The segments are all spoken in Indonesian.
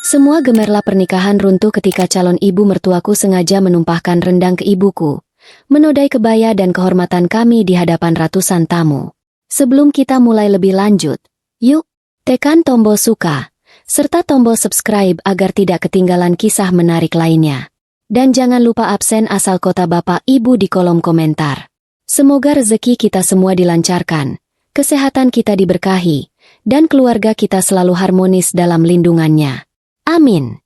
Semua gemerlap pernikahan runtuh ketika calon ibu mertuaku sengaja menumpahkan rendang ke ibuku, menodai kebaya dan kehormatan kami di hadapan ratusan tamu. Sebelum kita mulai lebih lanjut, yuk, tekan tombol suka, serta tombol subscribe agar tidak ketinggalan kisah menarik lainnya. Dan jangan lupa absen asal kota bapak ibu di kolom komentar. Semoga rezeki kita semua dilancarkan, kesehatan kita diberkahi, dan keluarga kita selalu harmonis dalam lindungannya. Amin.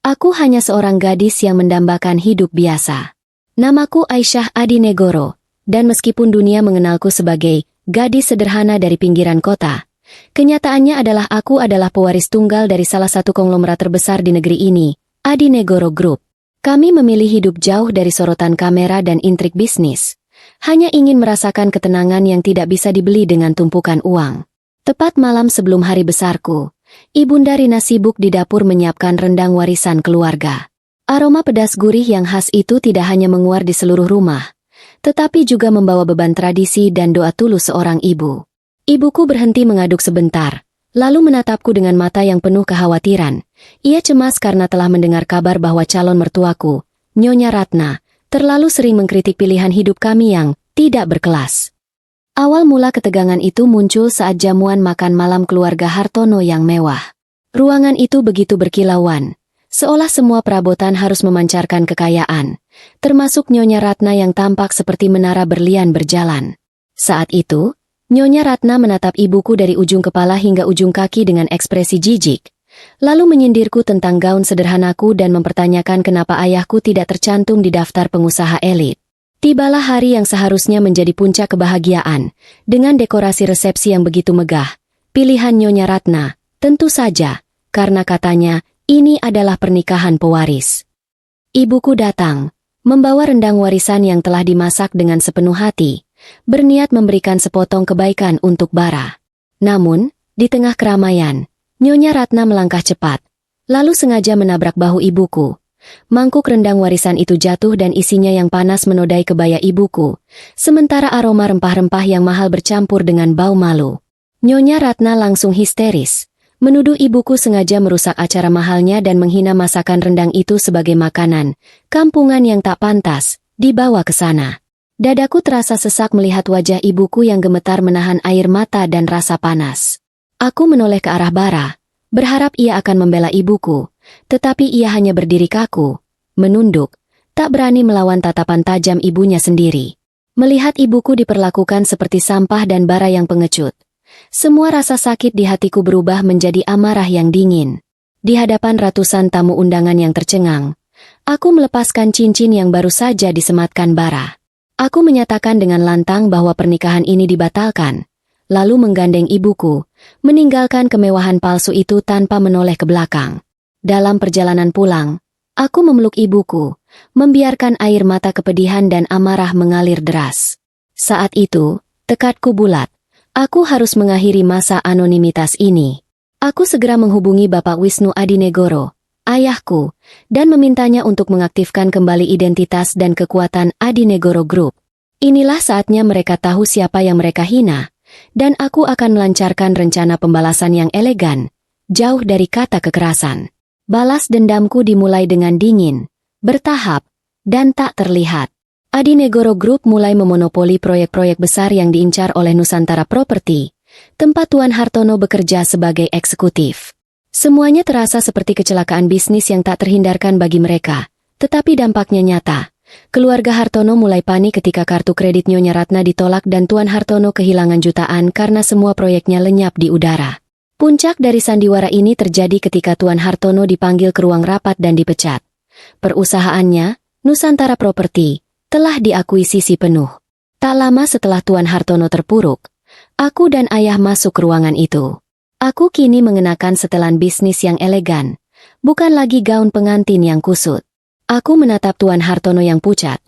Aku hanya seorang gadis yang mendambakan hidup biasa. Namaku Aisyah Adinegoro, dan meskipun dunia mengenalku sebagai gadis sederhana dari pinggiran kota, kenyataannya aku adalah pewaris tunggal dari salah satu konglomerat terbesar di negeri ini, Adinegoro Group. Kami memilih hidup jauh dari sorotan kamera dan intrik bisnis, hanya ingin merasakan ketenangan yang tidak bisa dibeli dengan tumpukan uang. Tepat malam sebelum hari besarku, Ibunda Rina sibuk di dapur menyiapkan rendang warisan keluarga. Aroma pedas gurih yang khas itu tidak hanya menguar di seluruh rumah, tetapi juga membawa beban tradisi dan doa tulus seorang ibu. Ibuku berhenti mengaduk sebentar, lalu menatapku dengan mata yang penuh kekhawatiran. Ia cemas karena telah mendengar kabar bahwa calon mertuaku, Nyonya Ratna, terlalu sering mengkritik pilihan hidup kami yang tidak berkelas. Awal mula ketegangan itu muncul saat jamuan makan malam keluarga Hartono yang mewah. Ruangan itu begitu berkilauan, seolah semua perabotan harus memancarkan kekayaan, termasuk Nyonya Ratna yang tampak seperti menara berlian berjalan. Saat itu, Nyonya Ratna menatap ibuku dari ujung kepala hingga ujung kaki dengan ekspresi jijik, lalu menyindirku tentang gaun sederhanaku dan mempertanyakan kenapa ayahku tidak tercantum di daftar pengusaha elit. Tibalah hari yang seharusnya menjadi puncak kebahagiaan, dengan dekorasi resepsi yang begitu megah. Pilihan Nyonya Ratna, tentu saja, karena katanya, ini adalah pernikahan pewaris. Ibuku datang, membawa rendang warisan yang telah dimasak dengan sepenuh hati, berniat memberikan sepotong kebaikan untuk Bara. Namun, di tengah keramaian, Nyonya Ratna melangkah cepat, lalu sengaja menabrak bahu ibuku. Mangkuk rendang warisan itu jatuh dan isinya yang panas menodai kebaya ibuku, sementara aroma rempah-rempah yang mahal bercampur dengan bau malu. Nyonya Ratna langsung histeris, menuduh ibuku sengaja merusak acara mahalnya dan menghina masakan rendang itu sebagai makanan kampungan yang tak pantas dibawa ke sana. Dadaku terasa sesak melihat wajah ibuku yang gemetar menahan air mata dan rasa panas. Aku menoleh ke arah Bara, berharap ia akan membela ibuku. Tetapi ia hanya berdiri kaku, menunduk, tak berani melawan tatapan tajam ibunya sendiri. Melihat ibuku diperlakukan seperti sampah dan bara yang pengecut, semua rasa sakit di hatiku berubah menjadi amarah yang dingin. Di hadapan ratusan tamu undangan yang tercengang, aku melepaskan cincin yang baru saja disematkan Bara. Aku menyatakan dengan lantang bahwa pernikahan ini dibatalkan, lalu menggandeng ibuku, meninggalkan kemewahan palsu itu tanpa menoleh ke belakang. Dalam perjalanan pulang, aku memeluk ibuku, membiarkan air mata kepedihan dan amarah mengalir deras. Saat itu, tekadku bulat. Aku harus mengakhiri masa anonimitas ini. Aku segera menghubungi Bapak Wisnu Adinegoro, ayahku, dan memintanya untuk mengaktifkan kembali identitas dan kekuatan Adinegoro Group. Inilah saatnya mereka tahu siapa yang mereka hina, dan aku akan melancarkan rencana pembalasan yang elegan, jauh dari kata kekerasan. Balas dendamku dimulai dengan dingin, bertahap, dan tak terlihat. Adinegoro Group mulai memonopoli proyek-proyek besar yang diincar oleh Nusantara Property, tempat Tuan Hartono bekerja sebagai eksekutif. Semuanya terasa seperti kecelakaan bisnis yang tak terhindarkan bagi mereka, tetapi dampaknya nyata. Keluarga Hartono mulai panik ketika kartu kredit Nyonya Ratna ditolak dan Tuan Hartono kehilangan jutaan karena semua proyeknya lenyap di udara. Puncak dari sandiwara ini terjadi ketika Tuan Hartono dipanggil ke ruang rapat dan dipecat. Perusahaannya, Nusantara Property, telah diakuisisi penuh. Tak lama setelah Tuan Hartono terpuruk, aku dan ayah masuk ke ruangan itu. Aku kini mengenakan setelan bisnis yang elegan, bukan lagi gaun pengantin yang kusut. Aku menatap Tuan Hartono yang pucat,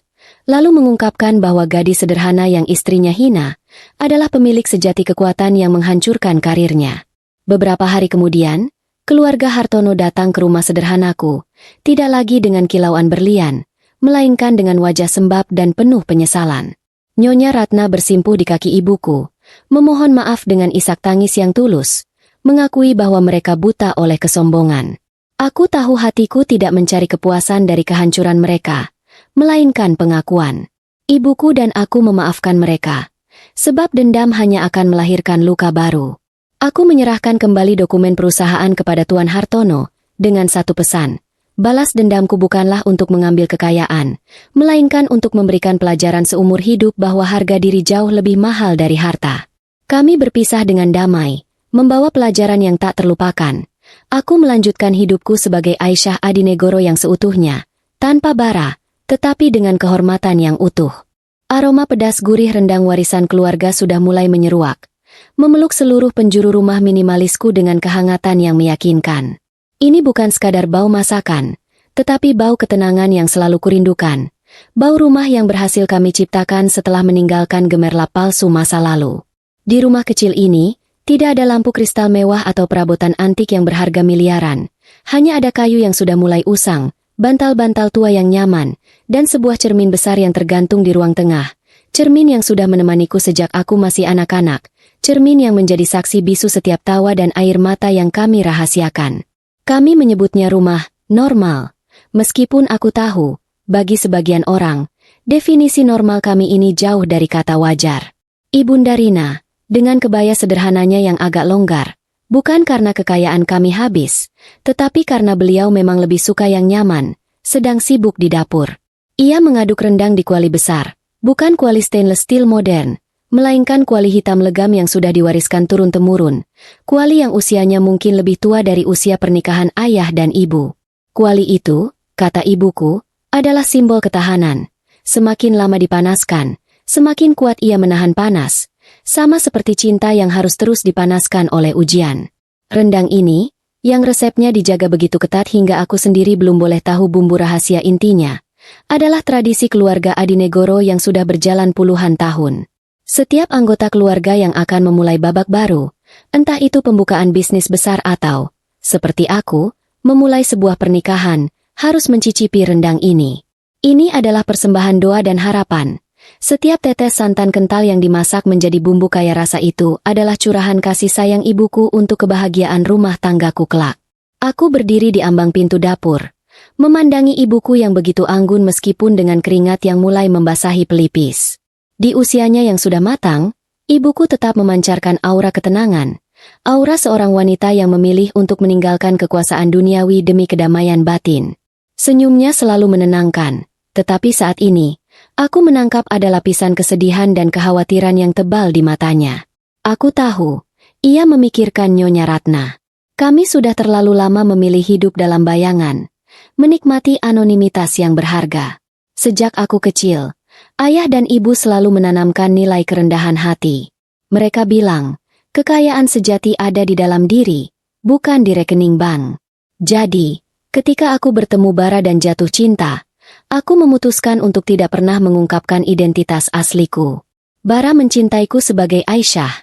lalu mengungkapkan bahwa gadis sederhana yang istrinya hina adalah pemilik sejati kekuatan yang menghancurkan karirnya. Beberapa hari kemudian, keluarga Hartono datang ke rumah sederhanaku, tidak lagi dengan kilauan berlian, melainkan dengan wajah sembab dan penuh penyesalan. Nyonya Ratna bersimpuh di kaki ibuku, memohon maaf dengan isak tangis yang tulus, mengakui bahwa mereka buta oleh kesombongan. Aku tahu hatiku tidak mencari kepuasan dari kehancuran mereka, melainkan pengakuan. Ibuku dan aku memaafkan mereka, sebab dendam hanya akan melahirkan luka baru. Aku menyerahkan kembali dokumen perusahaan kepada Tuan Hartono, dengan satu pesan. Balas dendamku bukanlah untuk mengambil kekayaan, melainkan untuk memberikan pelajaran seumur hidup bahwa harga diri jauh lebih mahal dari harta. Kami berpisah dengan damai, membawa pelajaran yang tak terlupakan. Aku melanjutkan hidupku sebagai Aisyah Adinegoro yang seutuhnya, tanpa bara, tetapi dengan kehormatan yang utuh. Aroma pedas gurih rendang warisan keluarga sudah mulai menyeruak, memeluk seluruh penjuru rumah minimalisku dengan kehangatan yang meyakinkan. Ini bukan sekadar bau masakan, tetapi bau ketenangan yang selalu kurindukan. Bau rumah yang berhasil kami ciptakan setelah meninggalkan gemerlap palsu masa lalu. Di rumah kecil ini, tidak ada lampu kristal mewah atau perabotan antik yang berharga miliaran. Hanya ada kayu yang sudah mulai usang, bantal-bantal tua yang nyaman, dan sebuah cermin besar yang tergantung di ruang tengah. Cermin yang sudah menemaniku sejak aku masih anak-anak. Cermin yang menjadi saksi bisu setiap tawa dan air mata yang kami rahasiakan. Kami menyebutnya rumah normal. Meskipun aku tahu, bagi sebagian orang, definisi normal kami ini jauh dari kata wajar. Ibunda Rina, dengan kebaya sederhananya yang agak longgar, bukan karena kekayaan kami habis, tetapi karena beliau memang lebih suka yang nyaman, sedang sibuk di dapur. Ia mengaduk rendang di kuali besar, bukan kuali stainless steel modern, melainkan kuali hitam legam yang sudah diwariskan turun-temurun, kuali yang usianya mungkin lebih tua dari usia pernikahan ayah dan ibu. Kuali itu, kata ibuku, adalah simbol ketahanan. Semakin lama dipanaskan, semakin kuat ia menahan panas, sama seperti cinta yang harus terus dipanaskan oleh ujian. Rendang ini, yang resepnya dijaga begitu ketat hingga aku sendiri belum boleh tahu bumbu rahasia intinya, adalah tradisi keluarga Adinegoro yang sudah berjalan puluhan tahun. Setiap anggota keluarga yang akan memulai babak baru, entah itu pembukaan bisnis besar atau, seperti aku, memulai sebuah pernikahan, harus mencicipi rendang ini. Ini adalah persembahan doa dan harapan. Setiap tetes santan kental yang dimasak menjadi bumbu kaya rasa itu adalah curahan kasih sayang ibuku untuk kebahagiaan rumah tanggaku kelak. Aku berdiri di ambang pintu dapur, memandangi ibuku yang begitu anggun meskipun dengan keringat yang mulai membasahi pelipis. Di usianya yang sudah matang, ibuku tetap memancarkan aura ketenangan, aura seorang wanita yang memilih untuk meninggalkan kekuasaan duniawi demi kedamaian batin. Senyumnya selalu menenangkan, tetapi saat ini, aku menangkap ada lapisan kesedihan dan kekhawatiran yang tebal di matanya. Aku tahu, ia memikirkan Nyonya Ratna. Kami sudah terlalu lama memilih hidup dalam bayangan, menikmati anonimitas yang berharga. Sejak aku kecil, ayah dan ibu selalu menanamkan nilai kerendahan hati. Mereka bilang, kekayaan sejati ada di dalam diri, bukan di rekening bank. Jadi, ketika aku bertemu bara dan jatuh cinta, aku memutuskan untuk tidak pernah mengungkapkan identitas asliku. Bara mencintaiku sebagai Aisyah,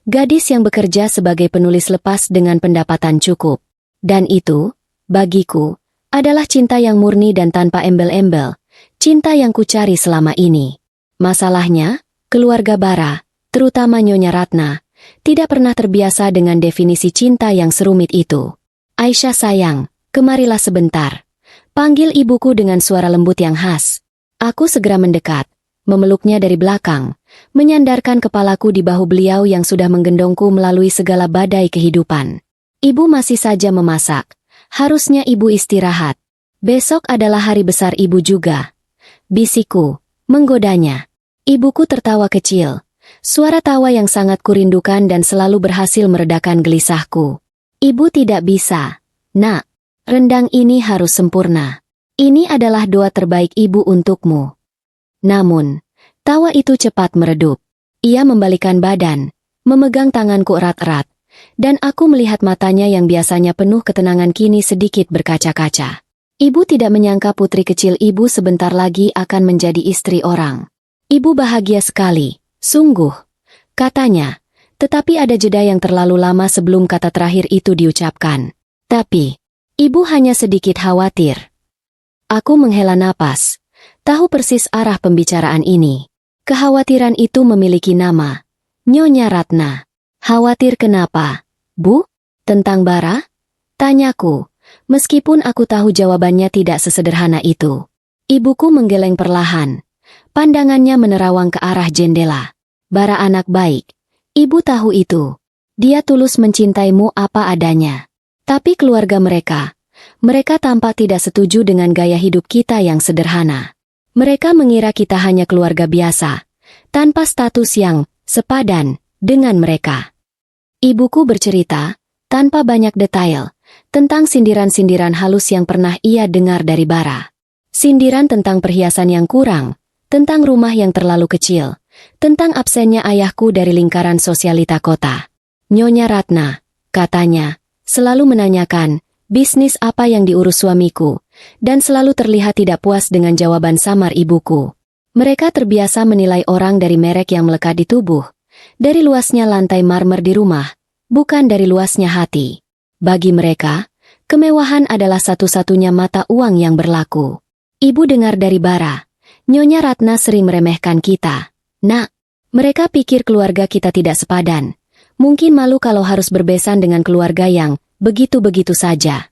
gadis yang bekerja sebagai penulis lepas dengan pendapatan cukup. Dan itu, bagiku, adalah cinta yang murni dan tanpa embel-embel. Cinta yang kucari selama ini. Masalahnya, keluarga bara, terutama Nyonya Ratna, tidak pernah terbiasa dengan definisi cinta yang serumit itu. Aisyah sayang, kemarilah sebentar. Panggil ibuku dengan suara lembut yang khas. Aku segera mendekat, memeluknya dari belakang, menyandarkan kepalaku di bahu beliau yang sudah menggendongku melalui segala badai kehidupan. Ibu masih saja memasak. Harusnya ibu istirahat. Besok adalah hari besar ibu juga. Bisikku, menggodanya. Ibuku tertawa kecil. Suara tawa yang sangat kurindukan dan selalu berhasil meredakan gelisahku. Ibu tidak bisa. Nak, rendang ini harus sempurna. Ini adalah doa terbaik ibu untukmu. Namun, tawa itu cepat meredup. Ia membalikan badan, memegang tanganku erat-erat, dan aku melihat matanya yang biasanya penuh ketenangan kini sedikit berkaca-kaca. Ibu tidak menyangka putri kecil ibu sebentar lagi akan menjadi istri orang. Ibu bahagia sekali, sungguh, katanya, tetapi ada jeda yang terlalu lama sebelum kata terakhir itu diucapkan. Tapi, ibu hanya sedikit khawatir. Aku menghela napas, tahu persis arah pembicaraan ini. Kekhawatiran itu memiliki nama, Nyonya Ratna. Khawatir kenapa, Bu? Tentang Bara? Tanyaku, meskipun aku tahu jawabannya tidak sesederhana itu. Ibuku menggeleng perlahan. Pandangannya menerawang ke arah jendela. Bara anak baik. Ibu tahu itu. Dia tulus mencintaimu apa adanya. Tapi keluarga mereka tampak tidak setuju dengan gaya hidup kita yang sederhana. Mereka mengira kita hanya keluarga biasa, tanpa status yang sepadan dengan mereka. Ibuku bercerita, tanpa banyak detail, tentang sindiran-sindiran halus yang pernah ia dengar dari Bara. Sindiran tentang perhiasan yang kurang, tentang rumah yang terlalu kecil, tentang absennya ayahku dari lingkaran sosialita kota. Nyonya Ratna, katanya, selalu menanyakan, bisnis apa yang diurus suamiku, dan selalu terlihat tidak puas dengan jawaban samar ibuku. Mereka terbiasa menilai orang dari merek yang melekat di tubuh, dari luasnya lantai marmer di rumah, bukan dari luasnya hati. Bagi mereka, kemewahan adalah satu-satunya mata uang yang berlaku. Ibu dengar dari Bara, Nyonya Ratna sering meremehkan kita. Nak, mereka pikir keluarga kita tidak sepadan. Mungkin malu kalau harus berbesan dengan keluarga yang begitu-begitu saja.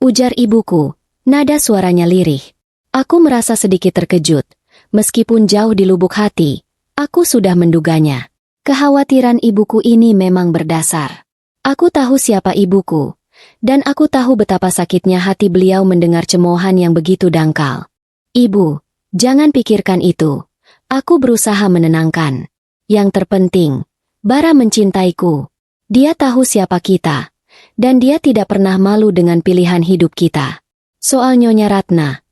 Ujar ibuku, nada suaranya lirih. Aku merasa sedikit terkejut. Meskipun jauh di lubuk hati, aku sudah menduganya. Kekhawatiran ibuku ini memang berdasar. Aku tahu siapa ibuku, dan aku tahu betapa sakitnya hati beliau mendengar cemoohan yang begitu dangkal. Ibu, jangan pikirkan itu. Aku berusaha menenangkan. Yang terpenting, Bara mencintaiku. Dia tahu siapa kita, dan dia tidak pernah malu dengan pilihan hidup kita. Soal Nyonya Ratna,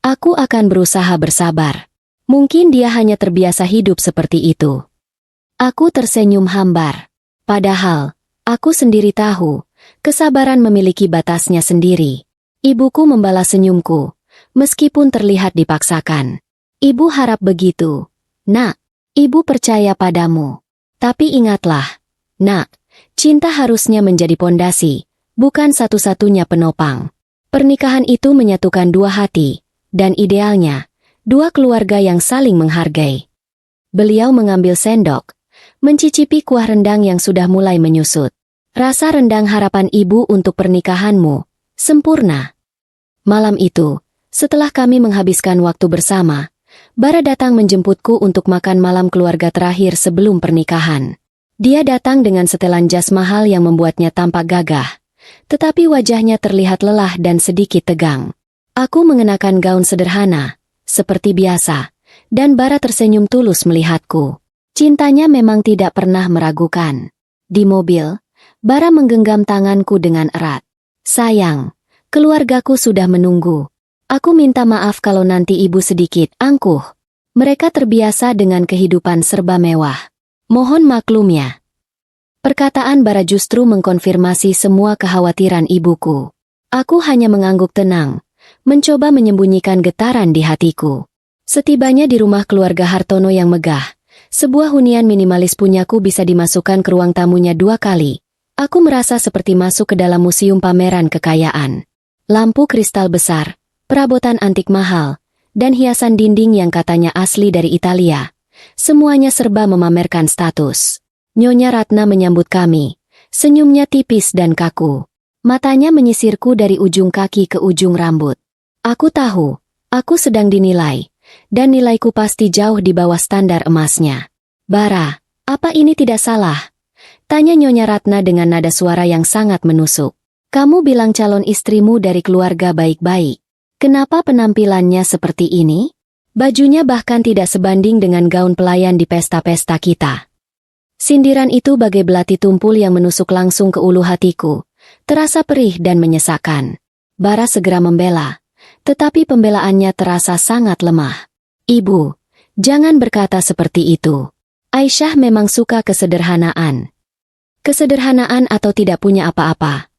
aku akan berusaha bersabar. Mungkin dia hanya terbiasa hidup seperti itu. Aku tersenyum hambar. Padahal, aku sendiri tahu, kesabaran memiliki batasnya sendiri. Ibuku membalas senyumku, meskipun terlihat dipaksakan. Ibu harap begitu. Nak, ibu percaya padamu. Tapi ingatlah, nak, cinta harusnya menjadi pondasi, bukan satu-satunya penopang. Pernikahan itu menyatukan dua hati, dan idealnya, dua keluarga yang saling menghargai. Beliau mengambil sendok, mencicipi kuah rendang yang sudah mulai menyusut. Rasa rendang harapan ibu untuk pernikahanmu, sempurna. Malam itu, setelah kami menghabiskan waktu bersama, Bara datang menjemputku untuk makan malam keluarga terakhir sebelum pernikahan. Dia datang dengan setelan jas mahal yang membuatnya tampak gagah, tetapi wajahnya terlihat lelah dan sedikit tegang. Aku mengenakan gaun sederhana, seperti biasa, dan Bara tersenyum tulus melihatku. Cintanya memang tidak pernah meragukan. Di mobil, Bara menggenggam tanganku dengan erat. Sayang, keluargaku sudah menunggu. Aku minta maaf kalau nanti ibu sedikit angkuh. Mereka terbiasa dengan kehidupan serba mewah. Mohon maklumnya. Perkataan Bara justru mengkonfirmasi semua kekhawatiran ibuku. Aku hanya mengangguk tenang, mencoba menyembunyikan getaran di hatiku. Setibanya di rumah keluarga Hartono yang megah, sebuah hunian minimalis punyaku bisa dimasukkan ke ruang tamunya 2 kali. Aku merasa seperti masuk ke dalam museum pameran kekayaan. Lampu kristal besar, perabotan antik mahal, dan hiasan dinding yang katanya asli dari Italia. Semuanya serba memamerkan status. Nyonya Ratna menyambut kami, senyumnya tipis dan kaku. Matanya menyisirku dari ujung kaki ke ujung rambut. Aku tahu, aku sedang dinilai, dan nilaiku pasti jauh di bawah standar emasnya. Bara, apa ini tidak salah? Tanya Nyonya Ratna dengan nada suara yang sangat menusuk. Kamu bilang calon istrimu dari keluarga baik-baik. Kenapa penampilannya seperti ini? Bajunya bahkan tidak sebanding dengan gaun pelayan di pesta-pesta kita. Sindiran itu bagai belati tumpul yang menusuk langsung ke ulu hatiku, terasa perih dan menyesakkan. Bara segera membela, tetapi pembelaannya terasa sangat lemah. Ibu, jangan berkata seperti itu. Aisyah memang suka kesederhanaan. Kesederhanaan atau tidak punya apa-apa.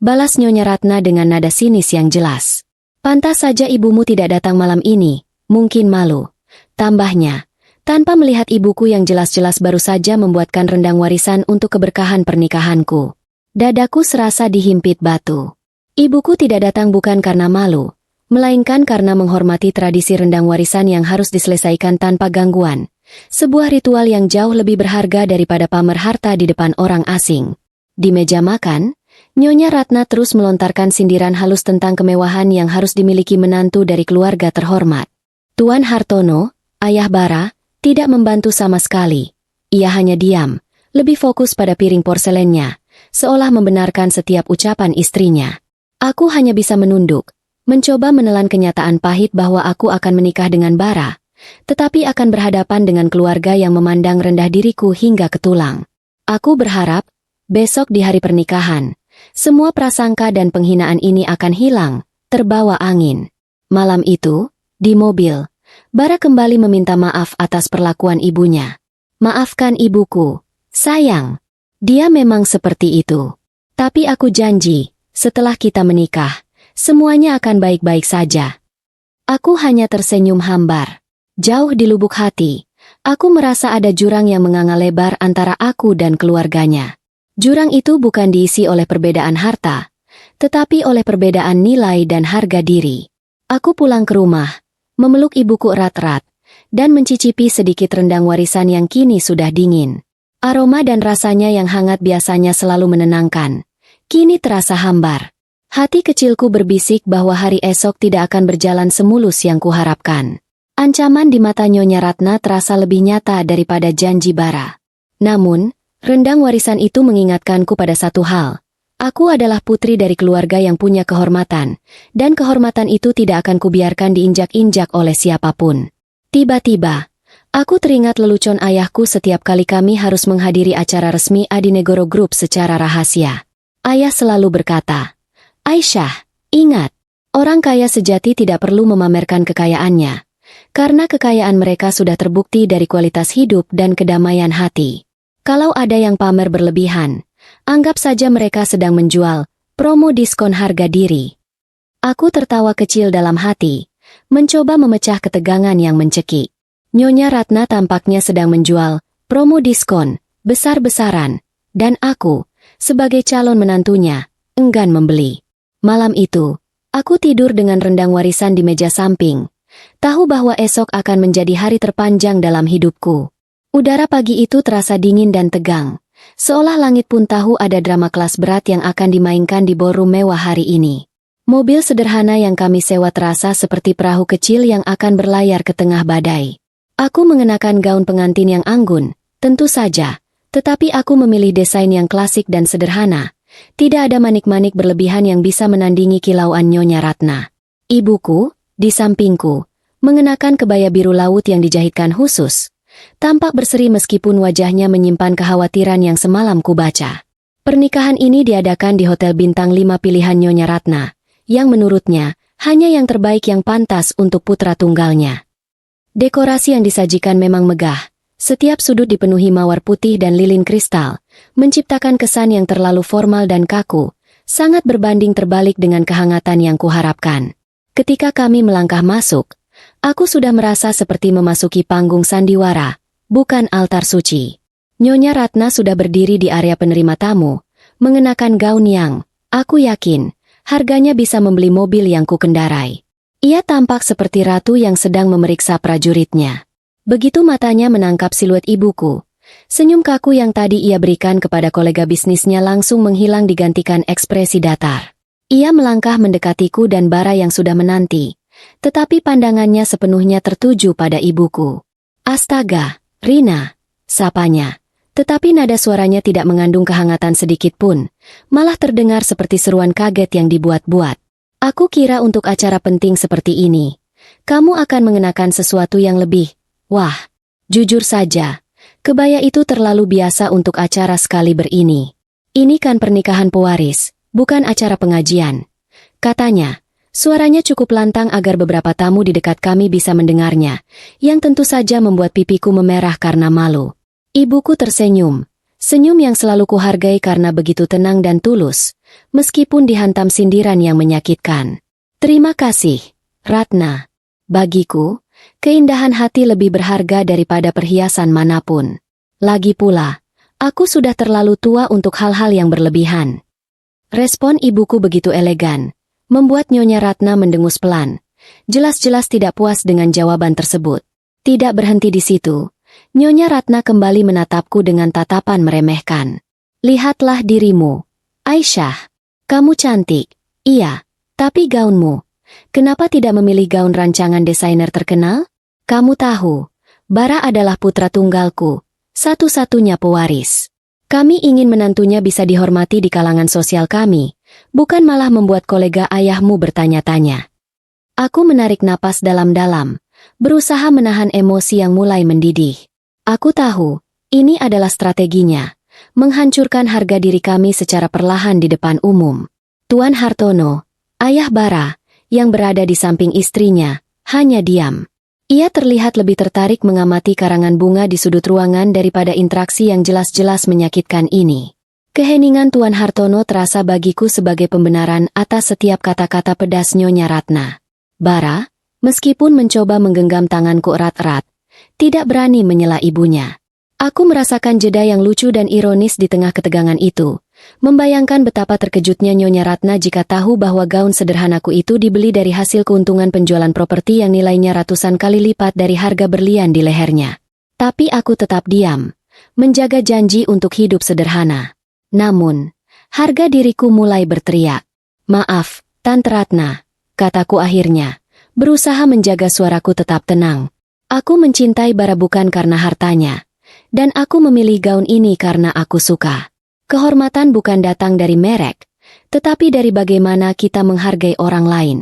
Balas Nyonya Ratna dengan nada sinis yang jelas. Pantas saja ibumu tidak datang malam ini, mungkin malu. Tambahnya, tanpa melihat ibuku yang jelas-jelas baru saja membuatkan rendang warisan untuk keberkahan pernikahanku. Dadaku serasa dihimpit batu. Ibuku tidak datang bukan karena malu, melainkan karena menghormati tradisi rendang warisan yang harus diselesaikan tanpa gangguan. Sebuah ritual yang jauh lebih berharga daripada pamer harta di depan orang asing. Di meja makan, Nyonya Ratna terus melontarkan sindiran halus tentang kemewahan yang harus dimiliki menantu dari keluarga terhormat. Tuan Hartono, ayah Bara, tidak membantu sama sekali. Ia hanya diam, lebih fokus pada piring porselennya, seolah membenarkan setiap ucapan istrinya. Aku hanya bisa menunduk, mencoba menelan kenyataan pahit bahwa aku akan menikah dengan Bara, tetapi akan berhadapan dengan keluarga yang memandang rendah diriku hingga ke tulang. Aku berharap, besok di hari pernikahan, semua prasangka dan penghinaan ini akan hilang, terbawa angin. Malam itu, di mobil, Bara kembali meminta maaf atas perlakuan ibunya. Maafkan ibuku, sayang. Dia memang seperti itu. Tapi aku janji, setelah kita menikah, semuanya akan baik-baik saja. Aku hanya tersenyum hambar. Jauh di lubuk hati, aku merasa ada jurang yang menganga lebar antara aku dan keluarganya. Jurang itu bukan diisi oleh perbedaan harta, tetapi oleh perbedaan nilai dan harga diri. Aku pulang ke rumah, memeluk ibuku erat-erat, dan mencicipi sedikit rendang warisan yang kini sudah dingin. Aroma dan rasanya yang hangat biasanya selalu menenangkan, kini terasa hambar. Hati kecilku berbisik bahwa hari esok tidak akan berjalan semulus yang kuharapkan. Ancaman di mata Nyonya Ratna terasa lebih nyata daripada janji Bara. Namun, rendang warisan itu mengingatkanku pada satu hal. Aku adalah putri dari keluarga yang punya kehormatan, dan kehormatan itu tidak akan kubiarkan diinjak-injak oleh siapapun. Tiba-tiba, aku teringat lelucon ayahku setiap kali kami harus menghadiri acara resmi Adinegoro Group secara rahasia. Ayah selalu berkata, "Aisyah, ingat, orang kaya sejati tidak perlu memamerkan kekayaannya, karena kekayaan mereka sudah terbukti dari kualitas hidup dan kedamaian hati. Kalau ada yang pamer berlebihan, anggap saja mereka sedang menjual promo diskon harga diri." Aku tertawa kecil dalam hati, mencoba memecah ketegangan yang mencekik. Nyonya Ratna tampaknya sedang menjual promo diskon besar-besaran, dan aku, sebagai calon menantunya, enggan membeli. Malam itu, aku tidur dengan rendang warisan di meja samping, tahu bahwa esok akan menjadi hari terpanjang dalam hidupku. Udara pagi itu terasa dingin dan tegang, seolah langit pun tahu ada drama kelas berat yang akan dimainkan di ballroom mewah hari ini. Mobil sederhana yang kami sewa terasa seperti perahu kecil yang akan berlayar ke tengah badai. Aku mengenakan gaun pengantin yang anggun, tentu saja, tetapi aku memilih desain yang klasik dan sederhana. Tidak ada manik-manik berlebihan yang bisa menandingi kilauan Nyonya Ratna. Ibuku, di sampingku, mengenakan kebaya biru laut yang dijahitkan khusus. Tampak berseri meskipun wajahnya menyimpan kekhawatiran yang semalam kubaca. Pernikahan ini diadakan di Hotel Bintang 5 pilihan Nyonya Ratna, yang menurutnya, hanya yang terbaik yang pantas untuk putra tunggalnya. Dekorasi yang disajikan memang megah, setiap sudut dipenuhi mawar putih dan lilin kristal, menciptakan kesan yang terlalu formal dan kaku, sangat berbanding terbalik dengan kehangatan yang kuharapkan. Ketika kami melangkah masuk, aku sudah merasa seperti memasuki panggung sandiwara, bukan altar suci. Nyonya Ratna sudah berdiri di area penerima tamu, mengenakan gaun yang, aku yakin, harganya bisa membeli mobil yang kukendarai. Ia tampak seperti ratu yang sedang memeriksa prajuritnya. Begitu matanya menangkap siluet ibuku, senyum kaku yang tadi ia berikan kepada kolega bisnisnya langsung menghilang digantikan ekspresi datar. Ia melangkah mendekatiku dan Bara yang sudah menanti, tetapi pandangannya sepenuhnya tertuju pada ibuku. "Astaga, Rina," sapanya. Tetapi nada suaranya tidak mengandung kehangatan sedikit pun, malah terdengar seperti seruan kaget yang dibuat-buat. "Aku kira untuk acara penting seperti ini, kamu akan mengenakan sesuatu yang lebih, wah, jujur saja, kebaya itu terlalu biasa untuk acara sekaliber ini. Ini kan pernikahan pewaris, bukan acara pengajian," katanya. Suaranya cukup lantang agar beberapa tamu di dekat kami bisa mendengarnya, yang tentu saja membuat pipiku memerah karena malu. Ibuku tersenyum, senyum yang selalu kuhargai karena begitu tenang dan tulus, meskipun dihantam sindiran yang menyakitkan. "Terima kasih, Ratna. Bagiku, keindahan hati lebih berharga daripada perhiasan manapun. Lagi pula, aku sudah terlalu tua untuk hal-hal yang berlebihan." Respon ibuku begitu elegan, membuat Nyonya Ratna mendengus pelan. Jelas-jelas tidak puas dengan jawaban tersebut. Tidak berhenti di situ, Nyonya Ratna kembali menatapku dengan tatapan meremehkan. "Lihatlah dirimu, Aisyah. Kamu cantik. Iya, tapi gaunmu. Kenapa tidak memilih gaun rancangan desainer terkenal? Kamu tahu, Bara adalah putra tunggalku, satu-satunya pewaris. Kami ingin menantunya bisa dihormati di kalangan sosial kami, bukan malah membuat kolega ayahmu bertanya-tanya. Aku menarik napas dalam-dalam, berusaha menahan emosi yang mulai mendidih. Aku tahu, ini adalah strateginya, menghancurkan harga diri kami secara perlahan di depan umum. Tuan Hartono, ayah Bara, yang berada di samping istrinya, hanya diam. Ia terlihat lebih tertarik mengamati karangan bunga di sudut ruangan daripada interaksi yang jelas-jelas menyakitkan ini. Keheningan Tuan Hartono terasa bagiku sebagai pembenaran atas setiap kata-kata pedas Nyonya Ratna. Bara, meskipun mencoba menggenggam tanganku erat-erat, tidak berani menyela ibunya. Aku merasakan jeda yang lucu dan ironis di tengah ketegangan itu, membayangkan betapa terkejutnya Nyonya Ratna jika tahu bahwa gaun sederhanaku itu dibeli dari hasil keuntungan penjualan properti yang nilainya ratusan kali lipat dari harga berlian di lehernya. Tapi aku tetap diam, menjaga janji untuk hidup sederhana. Namun, harga diriku mulai berteriak. "Maaf, Tante Ratna," kataku akhirnya, berusaha menjaga suaraku tetap tenang. Aku mencintai Bara bukan karena hartanya, dan aku memilih gaun ini karena aku suka. Kehormatan bukan datang dari merek, tetapi dari bagaimana kita menghargai orang lain.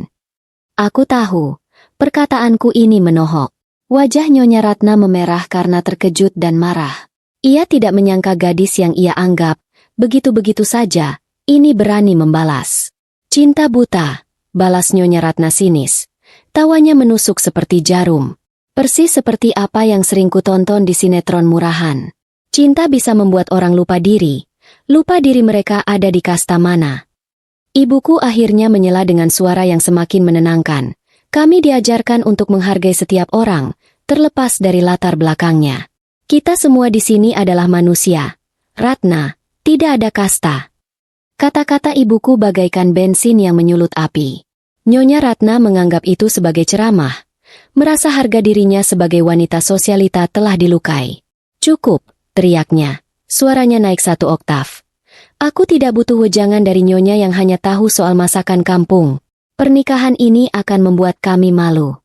Aku tahu, perkataanku ini menohok. Wajah Nyonya Ratna memerah karena terkejut dan marah. Ia tidak menyangka gadis yang ia anggap begitu-begitu saja, ini berani membalas. "Cinta buta," balas Nyonya Ratna sinis. Tawanya menusuk seperti jarum. Persis seperti apa yang sering kutonton di sinetron murahan. Cinta bisa membuat orang lupa diri mereka ada di kasta mana. Ibuku akhirnya menyela dengan suara yang semakin menenangkan. Kami diajarkan untuk menghargai setiap orang, terlepas dari latar belakangnya. Kita semua di sini adalah manusia. Ratna, tidak ada kasta. Kata-kata ibuku bagaikan bensin yang menyulut api. Nyonya Ratna menganggap itu sebagai ceramah, merasa harga dirinya sebagai wanita sosialita telah dilukai. "Cukup," teriaknya. Suaranya naik 1 oktav. "Aku tidak butuh wejangan dari Nyonya yang hanya tahu soal masakan kampung. Pernikahan ini akan membuat kami malu."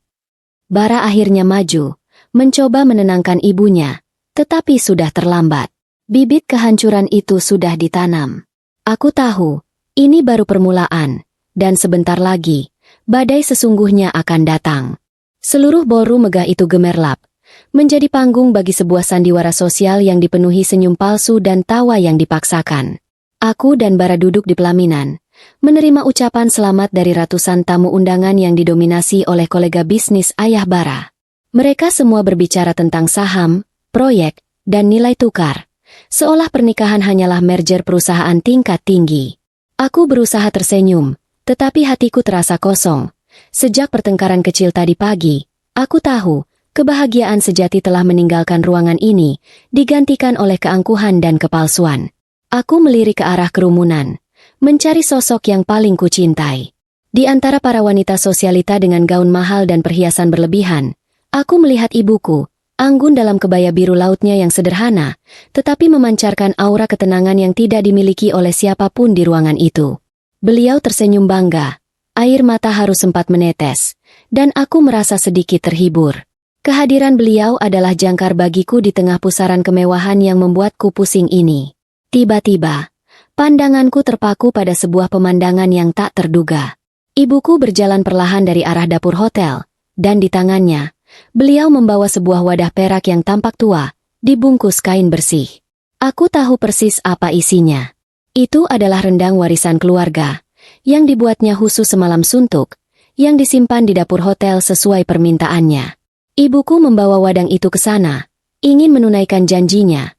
Bara akhirnya maju, mencoba menenangkan ibunya, tetapi sudah terlambat. Bibit kehancuran itu sudah ditanam. Aku tahu, ini baru permulaan, dan sebentar lagi, badai sesungguhnya akan datang. Seluruh ballroom megah itu gemerlap, menjadi panggung bagi sebuah sandiwara sosial yang dipenuhi senyum palsu dan tawa yang dipaksakan. Aku dan Bara duduk di pelaminan, menerima ucapan selamat dari ratusan tamu undangan yang didominasi oleh kolega bisnis ayah Bara. Mereka semua berbicara tentang saham, proyek, dan nilai tukar, seolah pernikahan hanyalah merger perusahaan tingkat tinggi. Aku berusaha tersenyum, tetapi hatiku terasa kosong. Sejak pertengkaran kecil tadi pagi, aku tahu, kebahagiaan sejati telah meninggalkan ruangan ini, digantikan oleh keangkuhan dan kepalsuan. Aku melirik ke arah kerumunan, mencari sosok yang paling kucintai. Di antara para wanita sosialita dengan gaun mahal dan perhiasan berlebihan, aku melihat ibuku, anggun dalam kebaya biru lautnya yang sederhana, tetapi memancarkan aura ketenangan yang tidak dimiliki oleh siapapun di ruangan itu. Beliau tersenyum bangga, air mata haru sempat menetes, dan aku merasa sedikit terhibur. Kehadiran beliau adalah jangkar bagiku di tengah pusaran kemewahan yang membuatku pusing ini. Tiba-tiba, pandanganku terpaku pada sebuah pemandangan yang tak terduga. Ibuku berjalan perlahan dari arah dapur hotel, dan di tangannya, beliau membawa sebuah wadah perak yang tampak tua, dibungkus kain bersih. Aku tahu persis apa isinya. Itu adalah rendang warisan keluarga, yang dibuatnya khusus semalam suntuk, yang disimpan di dapur hotel sesuai permintaannya. Ibuku membawa wadang itu ke sana, ingin menunaikan janjinya.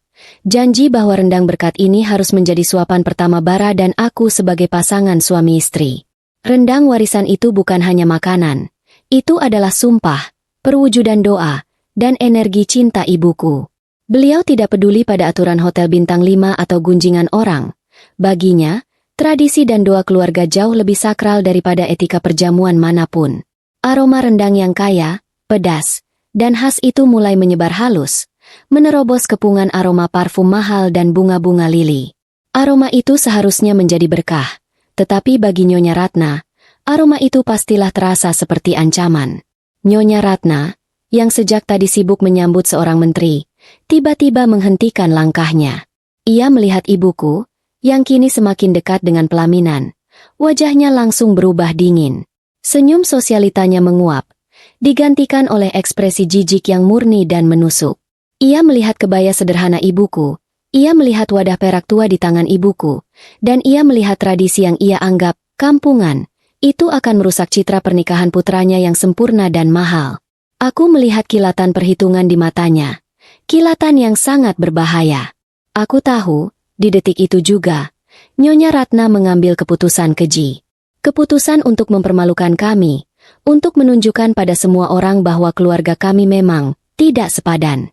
Janji bahwa rendang berkat ini harus menjadi suapan pertama Bara dan aku sebagai pasangan suami istri. Rendang warisan itu bukan hanya makanan, itu adalah sumpah, perwujudan doa, dan energi cinta ibuku. Beliau tidak peduli pada aturan hotel bintang 5 atau gunjingan orang. Baginya, tradisi dan doa keluarga jauh lebih sakral daripada etika perjamuan manapun. Aroma rendang yang kaya, pedas, dan khas itu mulai menyebar halus, menerobos kepungan aroma parfum mahal dan bunga-bunga lili. Aroma itu seharusnya menjadi berkah, Tetapi bagi Nyonya Ratna, aroma itu pastilah terasa seperti ancaman. Nyonya Ratna, yang sejak tadi sibuk menyambut seorang menteri, tiba-tiba menghentikan langkahnya. Ia melihat ibuku, yang kini semakin dekat dengan pelaminan. Wajahnya langsung berubah dingin. Senyum sosialitanya menguap, digantikan oleh ekspresi jijik yang murni dan menusuk. Ia melihat kebaya sederhana ibuku, ia melihat wadah perak tua di tangan ibuku, dan ia melihat tradisi yang ia anggap kampungan. Itu akan merusak citra pernikahan putranya yang sempurna dan mahal. Aku melihat kilatan perhitungan di matanya. Kilatan yang sangat berbahaya. Aku tahu, di detik itu juga, Nyonya Ratna mengambil keputusan keji. Keputusan untuk mempermalukan kami, untuk menunjukkan pada semua orang bahwa keluarga kami memang tidak sepadan.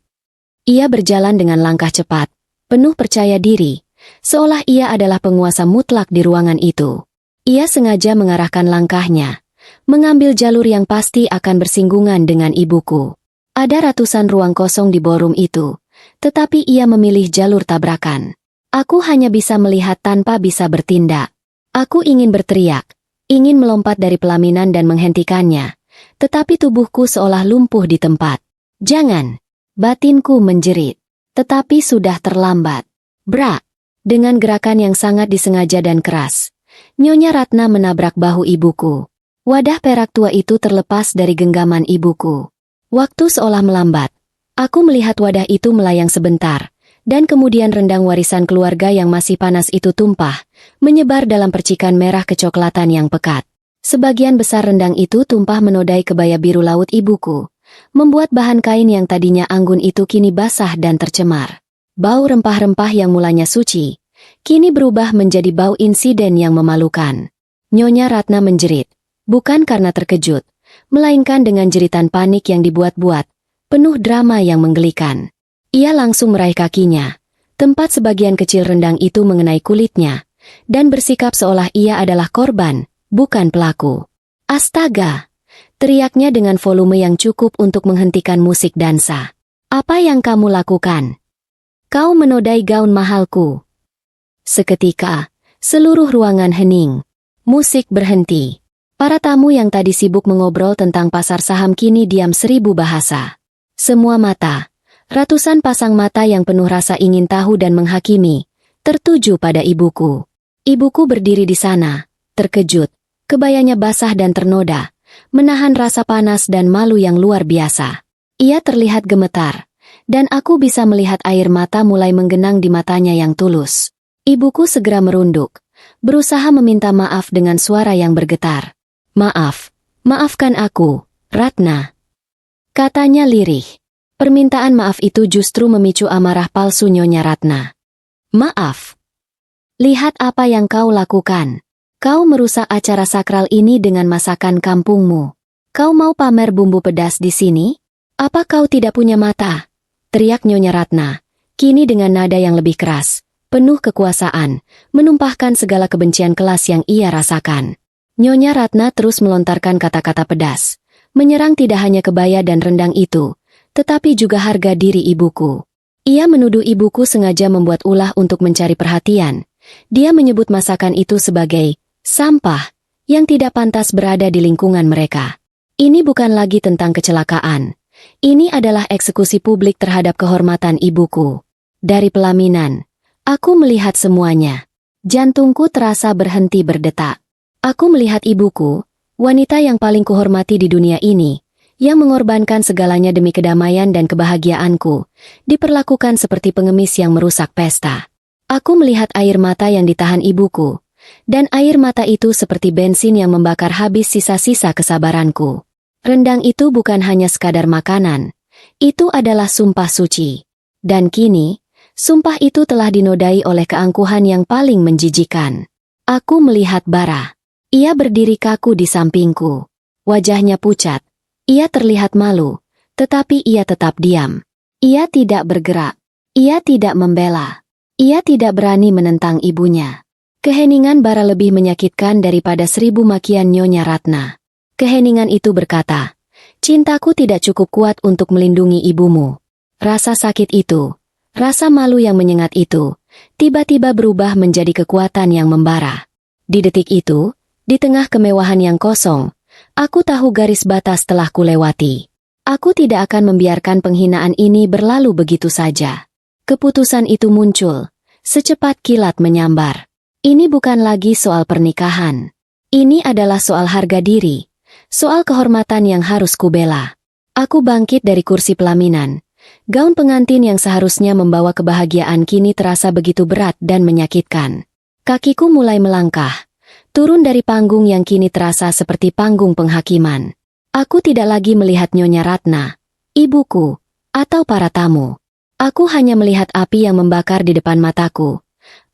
Ia berjalan dengan langkah cepat, penuh percaya diri, seolah ia adalah penguasa mutlak di ruangan itu. Ia sengaja mengarahkan langkahnya, mengambil jalur yang pasti akan bersinggungan dengan ibuku. Ada ratusan ruang kosong di ballroom itu, tetapi ia memilih jalur tabrakan. Aku hanya bisa melihat tanpa bisa bertindak. Aku ingin berteriak, ingin melompat dari pelaminan dan menghentikannya, tetapi tubuhku seolah lumpuh di tempat. Jangan! Batinku menjerit. Tetapi sudah terlambat. Brak! Dengan gerakan yang sangat disengaja dan keras, Nyonya Ratna menabrak bahu ibuku. Wadah perak tua itu terlepas dari genggaman ibuku. Waktu seolah melambat. Aku melihat wadah itu melayang sebentar, dan kemudian rendang warisan keluarga yang masih panas itu tumpah, menyebar dalam percikan merah kecoklatan yang pekat. Sebagian besar rendang itu tumpah menodai kebaya biru laut ibuku, membuat bahan kain yang tadinya anggun itu kini basah dan tercemar. Bau rempah-rempah yang mulanya suci, kini berubah menjadi bau insiden yang memalukan. Nyonya Ratna menjerit, bukan karena terkejut, melainkan dengan jeritan panik yang dibuat-buat, penuh drama yang menggelikan. Ia langsung meraih kakinya, tempat sebagian kecil rendang itu mengenai kulitnya, dan bersikap seolah ia adalah korban, bukan pelaku. Astaga! Teriaknya dengan volume yang cukup untuk menghentikan musik dansa. Apa yang kamu lakukan? Kau menodai gaun mahalku. Seketika, seluruh ruangan hening. Musik berhenti. Para tamu yang tadi sibuk mengobrol tentang pasar saham kini diam 1000 bahasa. Semua mata, ratusan pasang mata yang penuh rasa ingin tahu dan menghakimi, tertuju pada ibuku. Ibuku berdiri di sana, terkejut, kebayanya basah dan ternoda, menahan rasa panas dan malu yang luar biasa. Ia terlihat gemetar, dan aku bisa melihat air mata mulai menggenang di matanya yang tulus. Ibuku segera merunduk, berusaha meminta maaf dengan suara yang bergetar. Maaf, maafkan aku, Ratna. Katanya lirih. Permintaan maaf itu justru memicu amarah palsu Nyonya Ratna. Maaf. Lihat apa yang kau lakukan. Kau merusak acara sakral ini dengan masakan kampungmu. Kau mau pamer bumbu pedas di sini? Apa kau tidak punya mata? Teriak Nyonya Ratna, kini dengan nada yang lebih keras, penuh kekuasaan, menumpahkan segala kebencian kelas yang ia rasakan. Nyonya Ratna terus melontarkan kata-kata pedas, menyerang tidak hanya kebaya dan rendang itu, tetapi juga harga diri ibuku. Ia menuduh ibuku sengaja membuat ulah untuk mencari perhatian. Dia menyebut masakan itu sebagai sampah yang tidak pantas berada di lingkungan mereka. Ini bukan lagi tentang kecelakaan. Ini adalah eksekusi publik terhadap kehormatan ibuku. Dari pelaminan, aku melihat semuanya. Jantungku terasa berhenti berdetak. Aku melihat ibuku, wanita yang paling kuhormati di dunia ini, yang mengorbankan segalanya demi kedamaian dan kebahagiaanku, diperlakukan seperti pengemis yang merusak pesta. Aku melihat air mata yang ditahan ibuku, dan air mata itu seperti bensin yang membakar habis sisa-sisa kesabaranku. Rendang itu bukan hanya sekadar makanan, itu adalah sumpah suci. Dan kini, sumpah itu telah dinodai oleh keangkuhan yang paling menjijikan. Aku melihat Bara. Ia berdiri kaku di sampingku. Wajahnya pucat. Ia terlihat malu, tetapi ia tetap diam. Ia tidak bergerak. Ia tidak membela. Ia tidak berani menentang ibunya. Keheningan Bara lebih menyakitkan daripada 1000 makian Nyonya Ratna. Keheningan itu berkata, cintaku tidak cukup kuat untuk melindungi ibumu. Rasa sakit itu, rasa malu yang menyengat itu, tiba-tiba berubah menjadi kekuatan yang membara. Di detik itu, di tengah kemewahan yang kosong, aku tahu garis batas telah kulewati. Aku tidak akan membiarkan penghinaan ini berlalu begitu saja. Keputusan itu muncul, secepat kilat menyambar. Ini bukan lagi soal pernikahan. Ini adalah soal harga diri, soal kehormatan yang harus kubela. Aku bangkit dari kursi pelaminan. Gaun pengantin yang seharusnya membawa kebahagiaan kini terasa begitu berat dan menyakitkan. Kakiku mulai melangkah, turun dari panggung yang kini terasa seperti panggung penghakiman. Aku tidak lagi melihat Nyonya Ratna, ibuku, atau para tamu. Aku hanya melihat api yang membakar di depan mataku.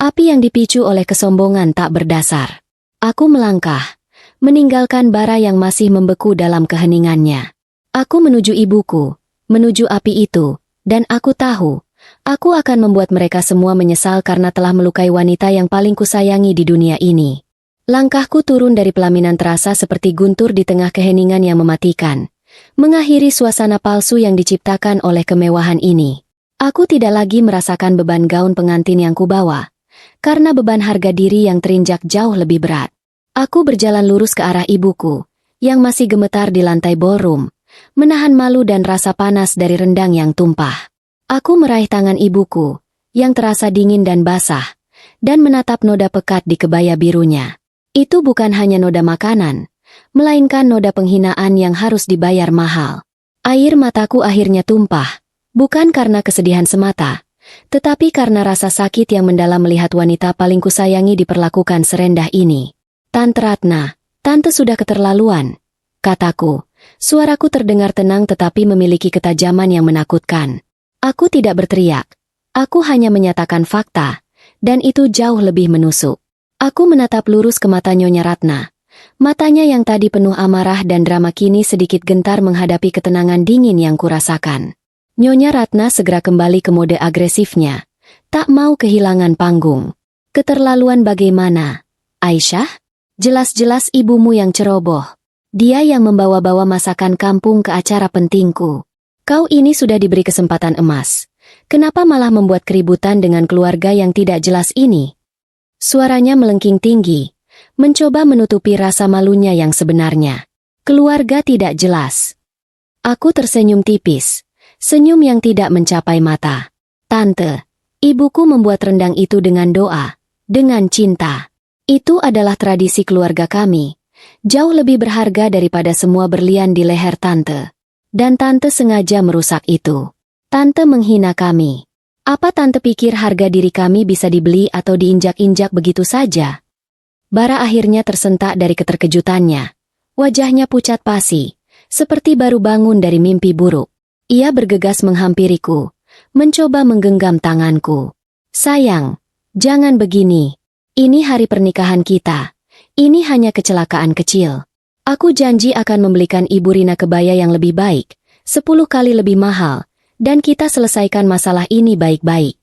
Api yang dipicu oleh kesombongan tak berdasar. Aku melangkah, meninggalkan bara yang masih membeku dalam keheningannya. Aku menuju ibuku, menuju api itu, dan aku tahu, aku akan membuat mereka semua menyesal karena telah melukai wanita yang paling kusayangi di dunia ini. Langkahku turun dari pelaminan terasa seperti guntur di tengah keheningan yang mematikan, mengakhiri suasana palsu yang diciptakan oleh kemewahan ini. Aku tidak lagi merasakan beban gaun pengantin yang kubawa, karena beban harga diri yang terinjak jauh lebih berat. Aku berjalan lurus ke arah ibuku, yang masih gemetar di lantai ballroom, menahan malu dan rasa panas dari rendang yang tumpah. Aku meraih tangan ibuku, yang terasa dingin dan basah, dan menatap noda pekat di kebaya birunya. Itu bukan hanya noda makanan, melainkan noda penghinaan yang harus dibayar mahal. Air mataku akhirnya tumpah, bukan karena kesedihan semata, tetapi karena rasa sakit yang mendalam melihat wanita paling kusayangi diperlakukan serendah ini. Tante Ratna, tante sudah keterlaluan, kataku. Suaraku terdengar tenang tetapi memiliki ketajaman yang menakutkan. Aku tidak berteriak, aku hanya menyatakan fakta, dan itu jauh lebih menusuk. Aku menatap lurus ke mata Nyonya Ratna. Matanya yang tadi penuh amarah dan drama kini sedikit gentar menghadapi ketenangan dingin yang kurasakan. Nyonya Ratna segera kembali ke mode agresifnya. Tak mau kehilangan panggung. Keterlaluan bagaimana, Aisyah? Jelas-jelas ibumu yang ceroboh. Dia yang membawa-bawa masakan kampung ke acara pentingku. Kau ini sudah diberi kesempatan emas. Kenapa malah membuat keributan dengan keluarga yang tidak jelas ini? Suaranya melengking tinggi, mencoba menutupi rasa malunya yang sebenarnya. Keluarga tidak jelas. Aku tersenyum tipis, senyum yang tidak mencapai mata. Tante, ibuku membuat rendang itu dengan doa, dengan cinta. Itu adalah tradisi keluarga kami. Jauh lebih berharga daripada semua berlian di leher tante. Dan tante sengaja merusak itu. Tante menghina kami. Apa tante pikir harga diri kami bisa dibeli atau diinjak-injak begitu saja? Bara akhirnya tersentak dari keterkejutannya. Wajahnya pucat pasi, seperti baru bangun dari mimpi buruk. Ia bergegas menghampiriku, mencoba menggenggam tanganku. Sayang, jangan begini. Ini hari pernikahan kita. Ini hanya kecelakaan kecil. Aku janji akan membelikan Ibu Rina kebaya yang lebih baik, 10 kali lebih mahal, dan kita selesaikan masalah ini baik-baik.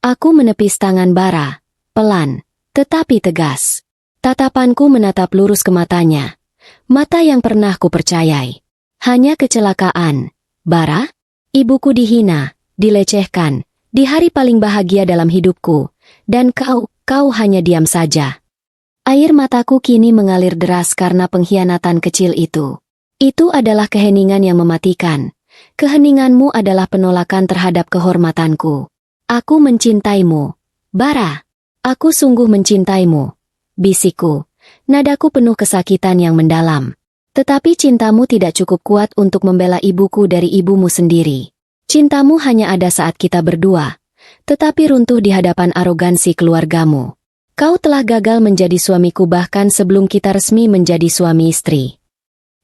Aku menepis tangan Bara, pelan, tetapi tegas. Tatapanku menatap lurus ke matanya. Mata yang pernah kupercayai. Hanya kecelakaan. Bara? Ibuku dihina, dilecehkan, di hari paling bahagia dalam hidupku, dan kau hanya diam saja. Air mataku kini mengalir deras karena pengkhianatan kecil itu. Itu adalah keheningan yang mematikan. Keheninganmu adalah penolakan terhadap kehormatanku. Aku mencintaimu, Bara. Aku sungguh mencintaimu, bisikku. Nadaku penuh kesakitan yang mendalam. Tetapi cintamu tidak cukup kuat untuk membela ibuku dari ibumu sendiri. Cintamu hanya ada saat kita berdua, tetapi runtuh di hadapan arogansi keluargamu. Kau telah gagal menjadi suamiku bahkan sebelum kita resmi menjadi suami istri.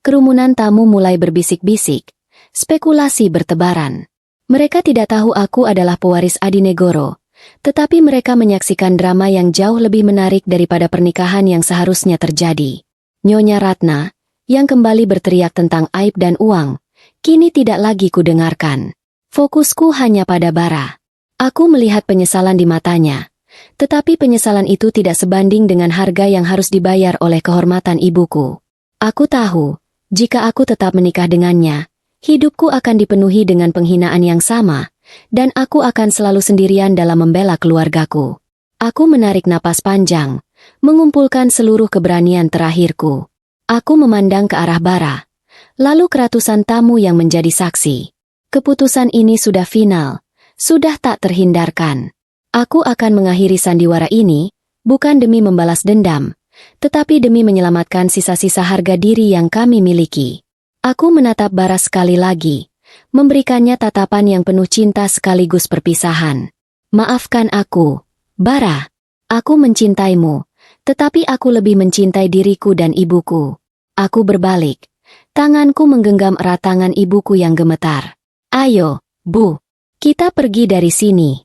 Kerumunan tamu mulai berbisik-bisik. Spekulasi bertebaran. Mereka tidak tahu aku adalah pewaris Adinegoro, tetapi mereka menyaksikan drama yang jauh lebih menarik daripada pernikahan yang seharusnya terjadi. Nyonya Ratna, yang kembali berteriak tentang aib dan uang, kini tidak lagi kudengarkan. Fokusku hanya pada Bara. Aku melihat penyesalan di matanya, tetapi penyesalan itu tidak sebanding dengan harga yang harus dibayar oleh kehormatan ibuku. Aku tahu, jika aku tetap menikah dengannya, hidupku akan dipenuhi dengan penghinaan yang sama, dan aku akan selalu sendirian dalam membela keluargaku. Aku menarik napas panjang, mengumpulkan seluruh keberanian terakhirku. Aku memandang ke arah bara, lalu ke ratusan tamu yang menjadi saksi. Keputusan ini sudah final, sudah tak terhindarkan. Aku akan mengakhiri sandiwara ini, bukan demi membalas dendam, tetapi demi menyelamatkan sisa-sisa harga diri yang kami miliki. Aku menatap bara sekali lagi, memberikannya tatapan yang penuh cinta sekaligus perpisahan. Maafkan aku, bara. Aku mencintaimu, tetapi aku lebih mencintai diriku dan ibuku. Aku berbalik. Tanganku menggenggam erat tangan ibuku yang gemetar. Ayo, Bu. Kita pergi dari sini.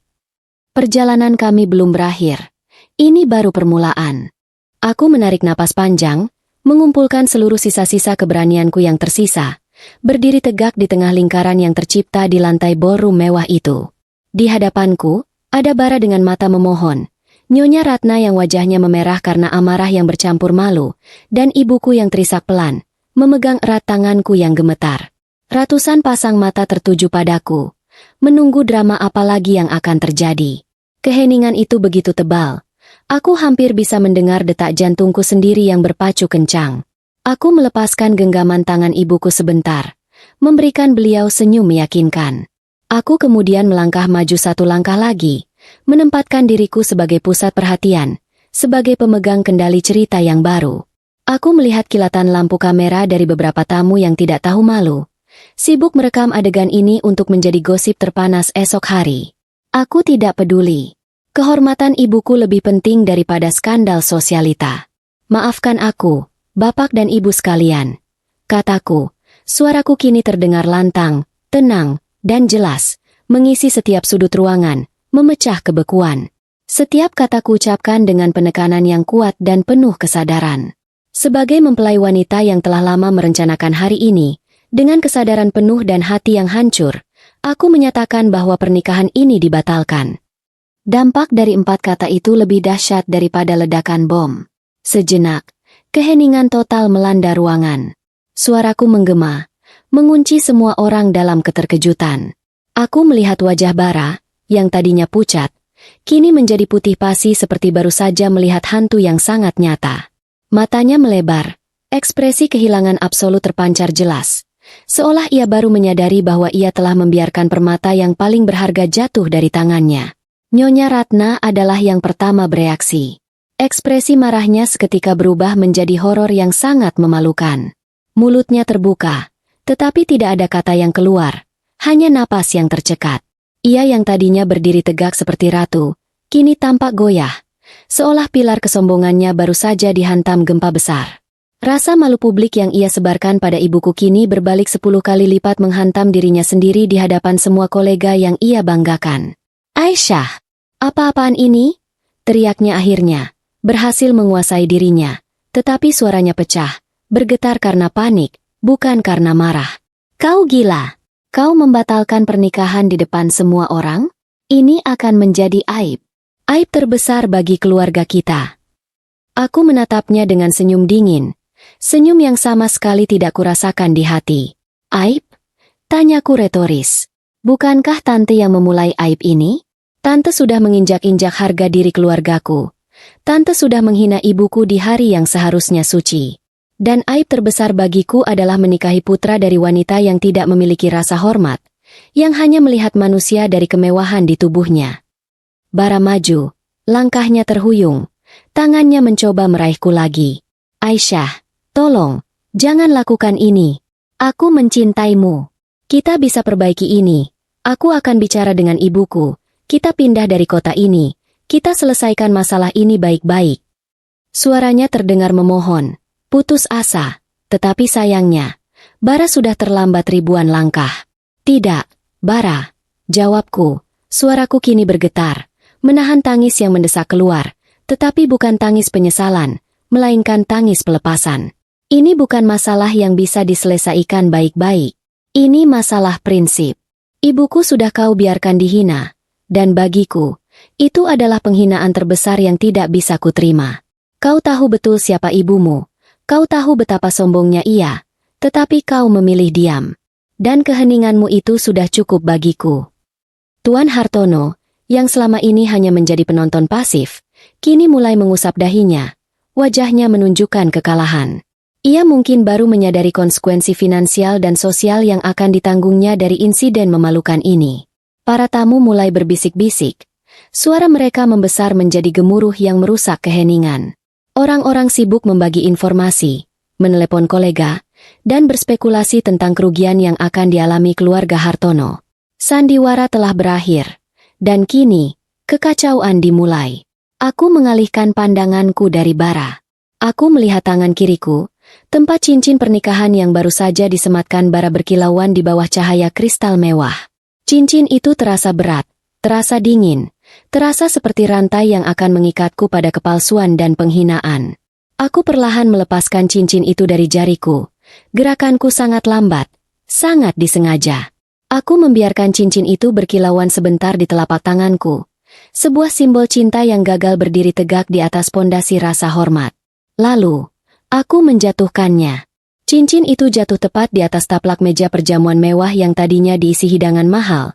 Perjalanan kami belum berakhir. Ini baru permulaan. Aku menarik napas panjang, mengumpulkan seluruh sisa-sisa keberanianku yang tersisa, berdiri tegak di tengah lingkaran yang tercipta di lantai ballroom mewah itu. Di hadapanku, ada bara dengan mata memohon, Nyonya Ratna yang wajahnya memerah karena amarah yang bercampur malu, dan ibuku yang terisak pelan, memegang erat tanganku yang gemetar. Ratusan pasang mata tertuju padaku, menunggu drama apa lagi yang akan terjadi. Keheningan itu begitu tebal. Aku hampir bisa mendengar detak jantungku sendiri yang berpacu kencang. Aku melepaskan genggaman tangan ibuku sebentar, memberikan beliau senyum meyakinkan. Aku kemudian melangkah maju satu langkah lagi, menempatkan diriku sebagai pusat perhatian, sebagai pemegang kendali cerita yang baru. Aku melihat kilatan lampu kamera dari beberapa tamu yang tidak tahu malu, sibuk merekam adegan ini untuk menjadi gosip terpanas esok hari. Aku tidak peduli. Kehormatan ibuku lebih penting daripada skandal sosialita. Maafkan aku, Bapak dan Ibu sekalian. Kataku, suaraku kini terdengar lantang, tenang, dan jelas, mengisi setiap sudut ruangan, memecah kebekuan. Setiap kataku ucapkan dengan penekanan yang kuat dan penuh kesadaran. Sebagai mempelai wanita yang telah lama merencanakan hari ini, dengan kesadaran penuh dan hati yang hancur, aku menyatakan bahwa pernikahan ini dibatalkan. Dampak dari 4 kata itu lebih dahsyat daripada ledakan bom. Sejenak, keheningan total melanda ruangan. Suaraku menggema, mengunci semua orang dalam keterkejutan. Aku melihat wajah bara, yang tadinya pucat, kini menjadi putih pasi seperti baru saja melihat hantu yang sangat nyata. Matanya melebar, ekspresi kehilangan absolut terpancar jelas, seolah ia baru menyadari bahwa ia telah membiarkan permata yang paling berharga jatuh dari tangannya. Nyonya Ratna adalah yang pertama bereaksi. Ekspresi marahnya seketika berubah menjadi horor yang sangat memalukan. Mulutnya terbuka, tetapi tidak ada kata yang keluar, hanya napas yang tercekat. Ia yang tadinya berdiri tegak seperti ratu, kini tampak goyah, seolah pilar kesombongannya baru saja dihantam gempa besar. Rasa malu publik yang ia sebarkan pada ibuku kini berbalik 10 kali lipat menghantam dirinya sendiri di hadapan semua kolega yang ia banggakan. Aisyah! Apa-apaan ini? Teriaknya akhirnya, berhasil menguasai dirinya, tetapi suaranya pecah, bergetar karena panik, bukan karena marah. Kau gila! Kau membatalkan pernikahan di depan semua orang? Ini akan menjadi aib. Aib terbesar bagi keluarga kita. Aku menatapnya dengan senyum dingin, senyum yang sama sekali tidak kurasakan di hati. Aib? Tanyaku retoris. Bukankah tante yang memulai aib ini? Tante sudah menginjak-injak harga diri keluargaku. Tante sudah menghina ibuku di hari yang seharusnya suci. Dan aib terbesar bagiku adalah menikahi putra dari wanita yang tidak memiliki rasa hormat, yang hanya melihat manusia dari kemewahan di tubuhnya. Bara maju, langkahnya terhuyung, tangannya mencoba meraihku lagi. Aisyah, tolong, jangan lakukan ini. Aku mencintaimu. Kita bisa perbaiki ini. Aku akan bicara dengan ibuku. Kita pindah dari kota ini, kita selesaikan masalah ini baik-baik. Suaranya terdengar memohon, putus asa, tetapi sayangnya, Bara sudah terlambat ribuan langkah. Tidak, Bara, jawabku, suaraku kini bergetar, menahan tangis yang mendesak keluar, tetapi bukan tangis penyesalan, melainkan tangis pelepasan. Ini bukan masalah yang bisa diselesaikan baik-baik. Ini masalah prinsip. Ibuku sudah kau biarkan dihina. Dan bagiku, itu adalah penghinaan terbesar yang tidak bisa kuterima. Kau tahu betul siapa ibumu, kau tahu betapa sombongnya ia, tetapi kau memilih diam. Dan keheninganmu itu sudah cukup bagiku. Tuan Hartono, yang selama ini hanya menjadi penonton pasif, kini mulai mengusap dahinya. Wajahnya menunjukkan kekalahan. Ia mungkin baru menyadari konsekuensi finansial dan sosial yang akan ditanggungnya dari insiden memalukan ini. Para tamu mulai berbisik-bisik. Suara mereka membesar menjadi gemuruh yang merusak keheningan. Orang-orang sibuk membagi informasi, menelepon kolega, dan berspekulasi tentang kerugian yang akan dialami keluarga Hartono. Sandiwara telah berakhir, dan kini, kekacauan dimulai. Aku mengalihkan pandanganku dari Bara. Aku melihat tangan kiriku, tempat cincin pernikahan yang baru saja disematkan Bara berkilauan di bawah cahaya kristal mewah. Cincin itu terasa berat, terasa dingin, terasa seperti rantai yang akan mengikatku pada kepalsuan dan penghinaan. Aku perlahan melepaskan cincin itu dari jariku. Gerakanku sangat lambat, sangat disengaja. Aku membiarkan cincin itu berkilauan sebentar di telapak tanganku. Sebuah simbol cinta yang gagal berdiri tegak di atas pondasi rasa hormat. Lalu, aku menjatuhkannya. Cincin itu jatuh tepat di atas taplak meja perjamuan mewah yang tadinya diisi hidangan mahal,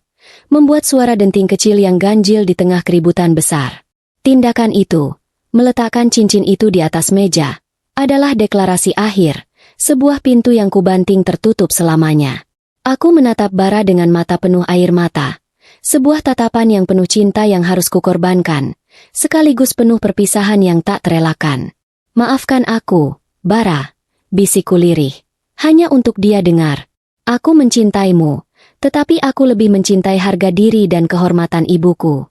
membuat suara denting kecil yang ganjil di tengah keributan besar. Tindakan itu, meletakkan cincin itu di atas meja, adalah deklarasi akhir, sebuah pintu yang kubanting tertutup selamanya. Aku menatap Bara dengan mata penuh air mata. Sebuah tatapan yang penuh cinta yang harus kukorbankan, sekaligus penuh perpisahan yang tak terelakkan. Maafkan aku, Bara, bisikku lirih. Hanya untuk dia dengar. Aku mencintaimu, tetapi aku lebih mencintai harga diri dan kehormatan ibuku.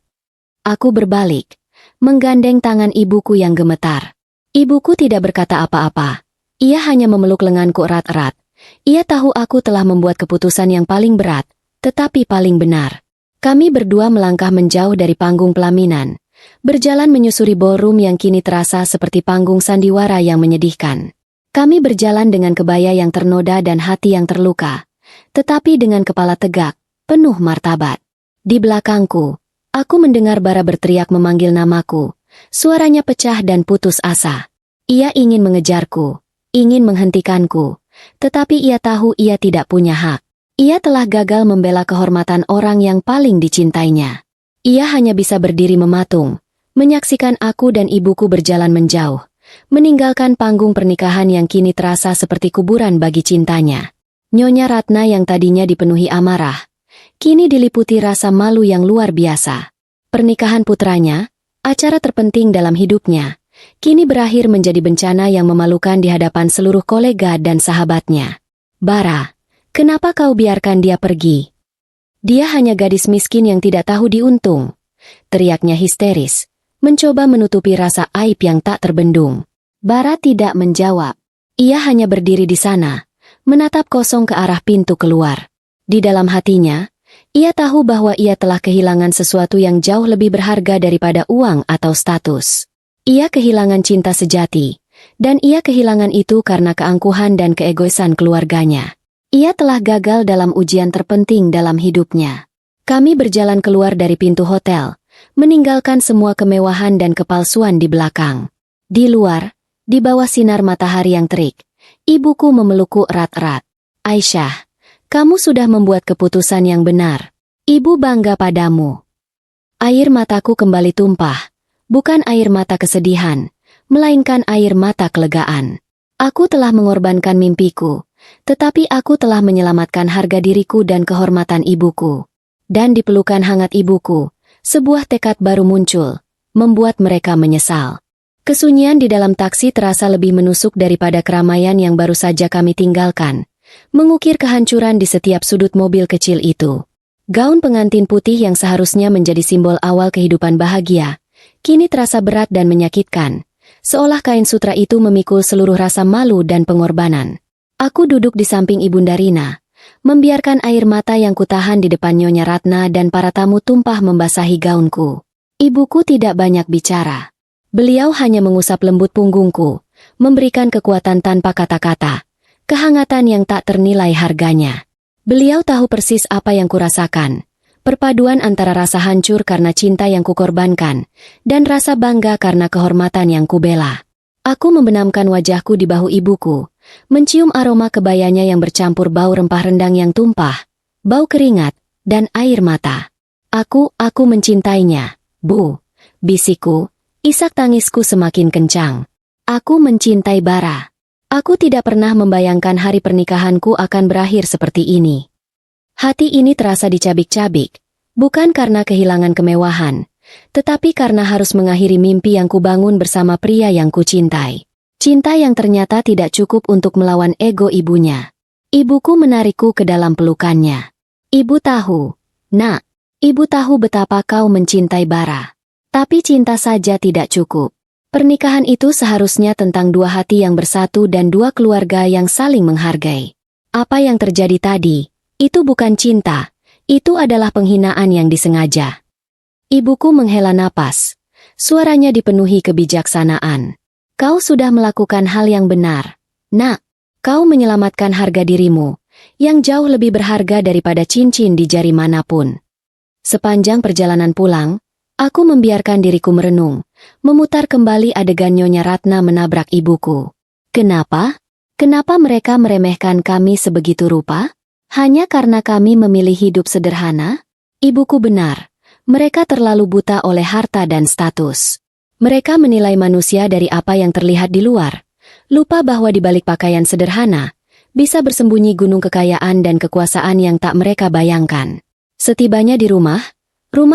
Aku berbalik, menggandeng tangan ibuku yang gemetar. Ibuku tidak berkata apa-apa. Ia hanya memeluk lenganku erat-erat. Ia tahu aku telah membuat keputusan yang paling berat, tetapi paling benar. Kami berdua melangkah menjauh dari panggung pelaminan, berjalan menyusuri ballroom yang kini terasa seperti panggung sandiwara yang menyedihkan. Kami berjalan dengan kebaya yang ternoda dan hati yang terluka, tetapi dengan kepala tegak, penuh martabat. Di belakangku, aku mendengar Bara berteriak memanggil namaku. Suaranya pecah dan putus asa. Ia ingin mengejarku, ingin menghentikanku, tetapi ia tahu ia tidak punya hak. Ia telah gagal membela kehormatan orang yang paling dicintainya. Ia hanya bisa berdiri mematung, menyaksikan aku dan ibuku berjalan menjauh, meninggalkan panggung pernikahan yang kini terasa seperti kuburan bagi cintanya. Nyonya Ratna yang tadinya dipenuhi amarah, kini diliputi rasa malu yang luar biasa. Pernikahan putranya, acara terpenting dalam hidupnya, kini berakhir menjadi bencana yang memalukan di hadapan seluruh kolega dan sahabatnya. Bara, kenapa kau biarkan dia pergi? Dia hanya gadis miskin yang tidak tahu diuntung, teriaknya histeris, mencoba menutupi rasa aib yang tak terbendung. Bara tidak menjawab. Ia hanya berdiri di sana, menatap kosong ke arah pintu keluar. Di dalam hatinya, ia tahu bahwa ia telah kehilangan sesuatu yang jauh lebih berharga daripada uang atau status. Ia kehilangan cinta sejati, dan ia kehilangan itu karena keangkuhan dan keegoisan keluarganya. Ia telah gagal dalam ujian terpenting dalam hidupnya. Kami berjalan keluar dari pintu hotel, meninggalkan semua kemewahan dan kepalsuan di belakang. Di luar, di bawah sinar matahari yang terik, ibuku memelukku erat-erat. Aisyah, kamu sudah membuat keputusan yang benar. Ibu bangga padamu. Air mataku kembali tumpah, bukan air mata kesedihan, melainkan air mata kelegaan. Aku telah mengorbankan mimpiku, tetapi aku telah menyelamatkan harga diriku dan kehormatan ibuku. Dan di pelukan hangat ibuku, sebuah tekad baru muncul, membuat mereka menyesal. Kesunyian di dalam taksi terasa lebih menusuk daripada keramaian yang baru saja kami tinggalkan, mengukir kehancuran di setiap sudut mobil kecil itu. Gaun pengantin putih yang seharusnya menjadi simbol awal kehidupan bahagia, kini terasa berat dan menyakitkan, seolah kain sutra itu memikul seluruh rasa malu dan pengorbanan. Aku duduk di samping Ibunda Rina, membiarkan air mata yang kutahan di depan Nyonya Ratna dan para tamu tumpah membasahi gaunku. Ibuku tidak banyak bicara. Beliau hanya mengusap lembut punggungku, memberikan kekuatan tanpa kata-kata, kehangatan yang tak ternilai harganya. Beliau tahu persis apa yang kurasakan, perpaduan antara rasa hancur karena cinta yang kukorbankan, dan rasa bangga karena kehormatan yang kubela. Aku membenamkan wajahku di bahu ibuku, mencium aroma kebayanya yang bercampur bau rempah rendang yang tumpah, bau keringat, dan air mata. Aku mencintainya, Bu, bisikku, Isak tangisku semakin kencang. Aku mencintai Bara. Aku tidak pernah membayangkan hari pernikahanku akan berakhir seperti ini. Hati ini terasa dicabik-cabik, bukan karena kehilangan kemewahan, tetapi karena harus mengakhiri mimpi yang kubangun bersama pria yang kucintai. Cinta yang ternyata tidak cukup untuk melawan ego ibunya. Ibuku menarikku ke dalam pelukannya. Ibu tahu, nak, ibu tahu betapa kau mencintai Bara. Tapi cinta saja tidak cukup. Pernikahan itu seharusnya tentang dua hati yang bersatu dan dua keluarga yang saling menghargai. Apa yang terjadi tadi, itu bukan cinta, itu adalah penghinaan yang disengaja. Ibuku menghela napas. Suaranya dipenuhi kebijaksanaan. Kau sudah melakukan hal yang benar. Nak, kau menyelamatkan harga dirimu, yang jauh lebih berharga daripada cincin di jari manapun. Sepanjang perjalanan pulang, aku membiarkan diriku merenung, memutar kembali adegan Nyonya Ratna menabrak ibuku. Kenapa? Kenapa mereka meremehkan kami sebegitu rupa? Hanya karena kami memilih hidup sederhana? Ibuku benar, mereka terlalu buta oleh harta dan status. Mereka menilai manusia dari apa yang terlihat di luar, lupa bahwa di balik pakaian sederhana, bisa bersembunyi gunung kekayaan dan kekuasaan yang tak mereka bayangkan. Setibanya di rumah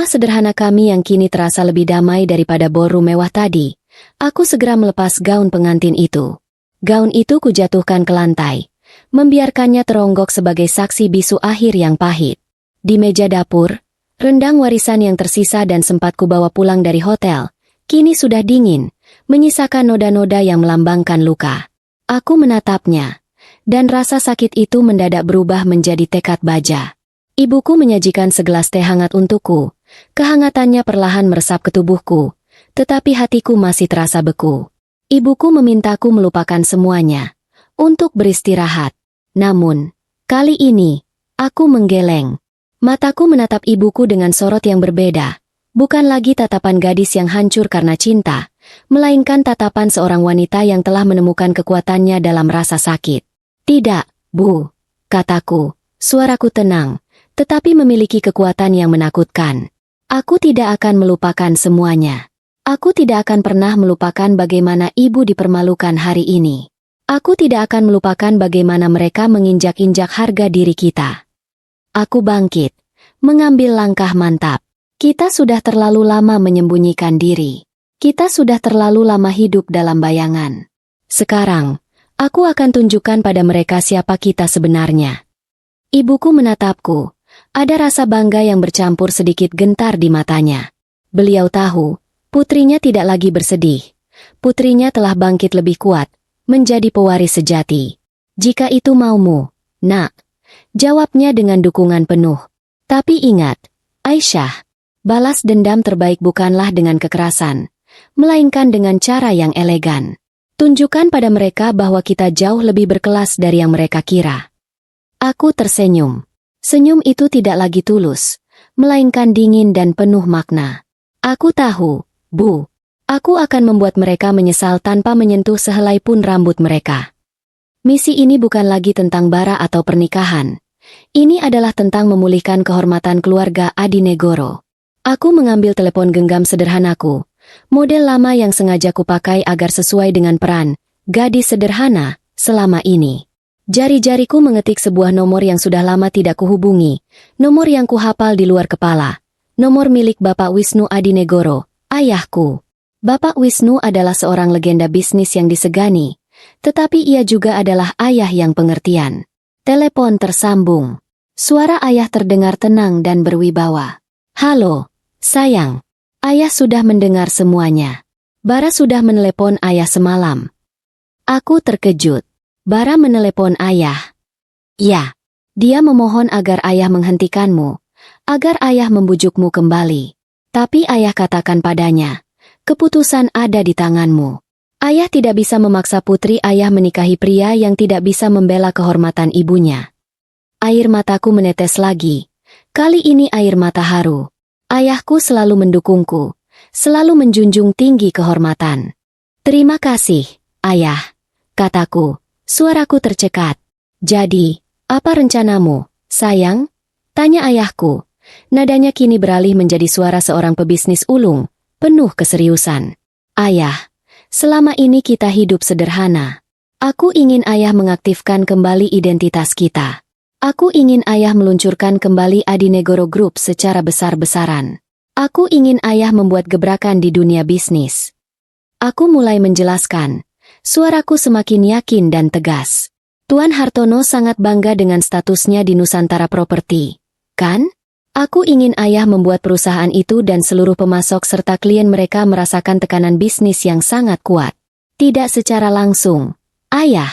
sederhana kami yang kini terasa lebih damai daripada ballroom mewah tadi, aku segera melepas gaun pengantin itu. Gaun itu kujatuhkan ke lantai, membiarkannya teronggok sebagai saksi bisu akhir yang pahit. Di meja dapur, rendang warisan yang tersisa dan sempat kubawa pulang dari hotel, kini sudah dingin, menyisakan noda-noda yang melambangkan luka. Aku menatapnya, dan rasa sakit itu mendadak berubah menjadi tekad baja. Ibuku menyajikan segelas teh hangat untukku. Kehangatannya perlahan meresap ke tubuhku, tetapi hatiku masih terasa beku. Ibuku memintaku melupakan semuanya, untuk beristirahat. Namun, kali ini, aku menggeleng. Mataku menatap ibuku dengan sorot yang berbeda, bukan lagi tatapan gadis yang hancur karena cinta, melainkan tatapan seorang wanita yang telah menemukan kekuatannya dalam rasa sakit. Tidak, Bu, kataku, suaraku tenang, tetapi memiliki kekuatan yang menakutkan. Aku tidak akan melupakan semuanya. Aku tidak akan pernah melupakan bagaimana ibu dipermalukan hari ini. Aku tidak akan melupakan bagaimana mereka menginjak-injak harga diri kita. Aku bangkit, mengambil langkah mantap. Kita sudah terlalu lama menyembunyikan diri. Kita sudah terlalu lama hidup dalam bayangan. Sekarang, aku akan tunjukkan pada mereka siapa kita sebenarnya. Ibuku menatapku. Ada rasa bangga yang bercampur sedikit gentar di matanya. Beliau tahu, putrinya tidak lagi bersedih. Putrinya telah bangkit lebih kuat, menjadi pewaris sejati. Jika itu maumu, nak, jawabnya dengan dukungan penuh. Tapi ingat, Aisyah, balas dendam terbaik bukanlah dengan kekerasan, melainkan dengan cara yang elegan. Tunjukkan pada mereka bahwa kita jauh lebih berkelas dari yang mereka kira. Aku tersenyum. Senyum itu tidak lagi tulus, melainkan dingin dan penuh makna. Aku tahu, Bu, aku akan membuat mereka menyesal tanpa menyentuh sehelai pun rambut mereka. Misi ini bukan lagi tentang bara atau pernikahan. Ini adalah tentang memulihkan kehormatan keluarga Adinegoro. Aku mengambil telepon genggam sederhanaku, model lama yang sengaja kupakai agar sesuai dengan peran gadis sederhana selama ini. Jari-jariku mengetik sebuah nomor yang sudah lama tidak kuhubungi, nomor yang kuhafal di luar kepala, nomor milik Bapak Wisnu Adinegoro, ayahku. Bapak Wisnu adalah seorang legenda bisnis yang disegani, tetapi ia juga adalah ayah yang pengertian. Telepon tersambung. Suara ayah terdengar tenang dan berwibawa. Halo, sayang. Ayah sudah mendengar semuanya. Bara sudah menelepon ayah semalam. Aku terkejut. Bara menelepon ayah. Ya, dia memohon agar ayah menghentikanmu, agar ayah membujukmu kembali. Tapi ayah katakan padanya, keputusan ada di tanganmu. Ayah tidak bisa memaksa putri ayah menikahi pria yang tidak bisa membela kehormatan ibunya. Air mataku menetes lagi, kali ini air mata haru. Ayahku selalu mendukungku, selalu menjunjung tinggi kehormatan. Terima kasih, ayah, kataku. Suaraku tercekat. Jadi, apa rencanamu, sayang? Tanya ayahku. Nadanya kini beralih menjadi suara seorang pebisnis ulung, penuh keseriusan. Ayah, selama ini kita hidup sederhana. Aku ingin ayah mengaktifkan kembali identitas kita. Aku ingin ayah meluncurkan kembali Adinegoro Group secara besar-besaran. Aku ingin ayah membuat gebrakan di dunia bisnis. Aku mulai menjelaskan. Suaraku semakin yakin dan tegas. Tuan Hartono sangat bangga dengan statusnya di Nusantara Property. Kan? Aku ingin ayah membuat perusahaan itu dan seluruh pemasok serta klien mereka merasakan tekanan bisnis yang sangat kuat. Tidak secara langsung. Ayah,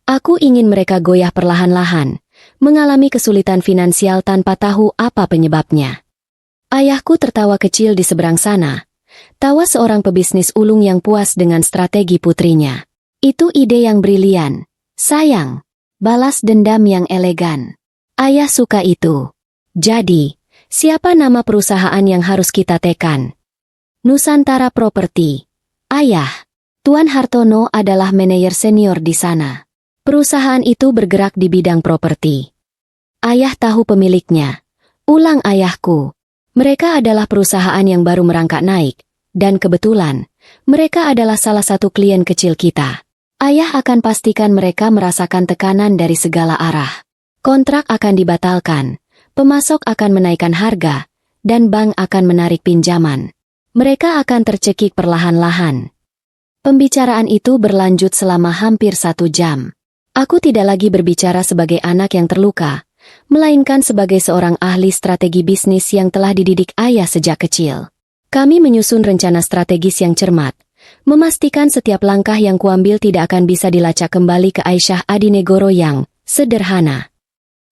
aku ingin mereka goyah perlahan-lahan, mengalami kesulitan finansial tanpa tahu apa penyebabnya. Ayahku tertawa kecil di seberang sana. Tawa seorang pebisnis ulung yang puas dengan strategi putrinya. Itu ide yang brilian. Sayang, balas dendam yang elegan. Ayah suka itu. Jadi, siapa nama perusahaan yang harus kita tekan? Nusantara Property. Ayah, Tuan Hartono adalah manajer senior di sana. Perusahaan itu bergerak di bidang properti. Ayah tahu pemiliknya. Ulang ayahku. Mereka adalah perusahaan yang baru merangkak naik, dan kebetulan, mereka adalah salah satu klien kecil kita. Ayah akan pastikan mereka merasakan tekanan dari segala arah. Kontrak akan dibatalkan. Pemasok akan menaikkan harga, dan bank akan menarik pinjaman. Mereka akan tercekik perlahan-lahan. Pembicaraan itu berlanjut selama hampir 1 jam. Aku tidak lagi berbicara sebagai anak yang terluka, melainkan sebagai seorang ahli strategi bisnis yang telah dididik ayah sejak kecil. Kami menyusun rencana strategis yang cermat, memastikan setiap langkah yang kuambil tidak akan bisa dilacak kembali ke Aisyah Adinegoro yang sederhana.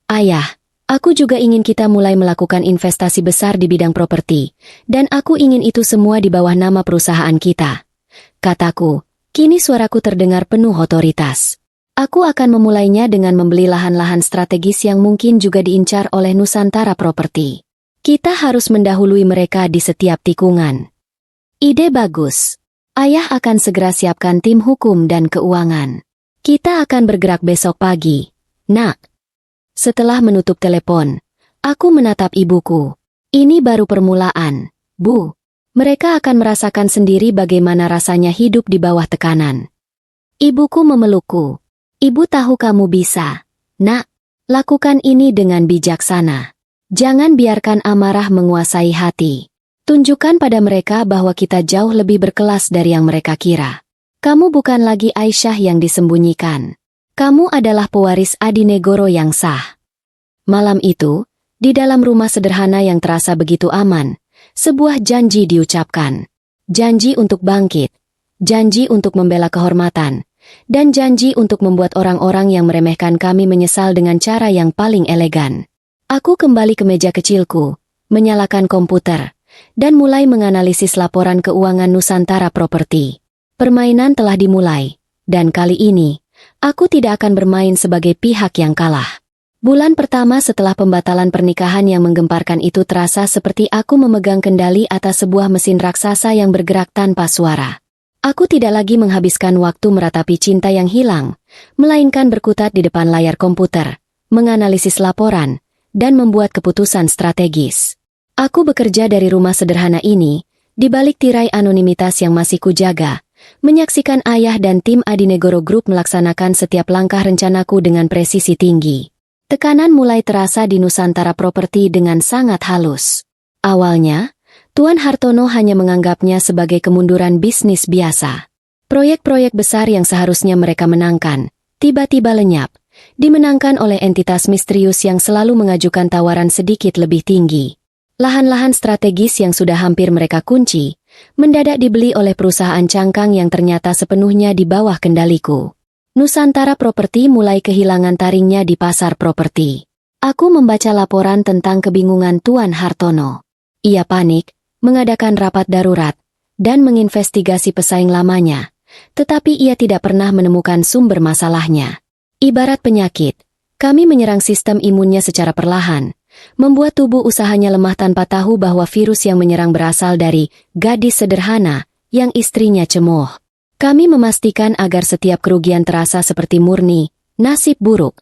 Ayah, aku juga ingin kita mulai melakukan investasi besar di bidang properti, dan aku ingin itu semua di bawah nama perusahaan kita. Kataku, kini suaraku terdengar penuh otoritas. Aku akan memulainya dengan membeli lahan-lahan strategis yang mungkin juga diincar oleh Nusantara Property. Kita harus mendahului mereka di setiap tikungan. Ide bagus. Ayah akan segera siapkan tim hukum dan keuangan. Kita akan bergerak besok pagi. Nak. Setelah menutup telepon, aku menatap ibuku. Ini baru permulaan, Bu. Mereka akan merasakan sendiri bagaimana rasanya hidup di bawah tekanan. Ibuku memelukku. Ibu tahu kamu bisa. Nak, lakukan ini dengan bijaksana. Jangan biarkan amarah menguasai hati. Tunjukkan pada mereka bahwa kita jauh lebih berkelas dari yang mereka kira. Kamu bukan lagi Aisyah yang disembunyikan. Kamu adalah pewaris Adinegoro yang sah. Malam itu, di dalam rumah sederhana yang terasa begitu aman, sebuah janji diucapkan. Janji untuk bangkit, janji untuk membela kehormatan, dan janji untuk membuat orang-orang yang meremehkan kami menyesal dengan cara yang paling elegan. Aku kembali ke meja kecilku, menyalakan komputer, dan mulai menganalisis laporan keuangan Nusantara Property. Permainan telah dimulai, dan kali ini, aku tidak akan bermain sebagai pihak yang kalah. Bulan pertama setelah pembatalan pernikahan yang menggemparkan itu terasa seperti aku memegang kendali atas sebuah mesin raksasa yang bergerak tanpa suara. Aku tidak lagi menghabiskan waktu meratapi cinta yang hilang, melainkan berkutat di depan layar komputer, menganalisis laporan, dan membuat keputusan strategis. Aku bekerja dari rumah sederhana ini, di balik tirai anonimitas yang masih kujaga, menyaksikan ayah dan tim Adinegoro Group melaksanakan setiap langkah rencanaku dengan presisi tinggi. Tekanan mulai terasa di Nusantara Property dengan sangat halus. Awalnya, Tuan Hartono hanya menganggapnya sebagai kemunduran bisnis biasa. Proyek-proyek besar yang seharusnya mereka menangkan, tiba-tiba lenyap, dimenangkan oleh entitas misterius yang selalu mengajukan tawaran sedikit lebih tinggi. Lahan-lahan strategis yang sudah hampir mereka kunci, mendadak dibeli oleh perusahaan cangkang yang ternyata sepenuhnya di bawah kendaliku. Nusantara Property mulai kehilangan taringnya di pasar properti. Aku membaca laporan tentang kebingungan Tuan Hartono. Ia panik, mengadakan rapat darurat, dan menginvestigasi pesaing lamanya, tetapi ia tidak pernah menemukan sumber masalahnya. Ibarat penyakit, kami menyerang sistem imunnya secara perlahan, membuat tubuh usahanya lemah tanpa tahu bahwa virus yang menyerang berasal dari gadis sederhana yang istrinya cemoh. Kami memastikan agar setiap kerugian terasa seperti murni nasib buruk,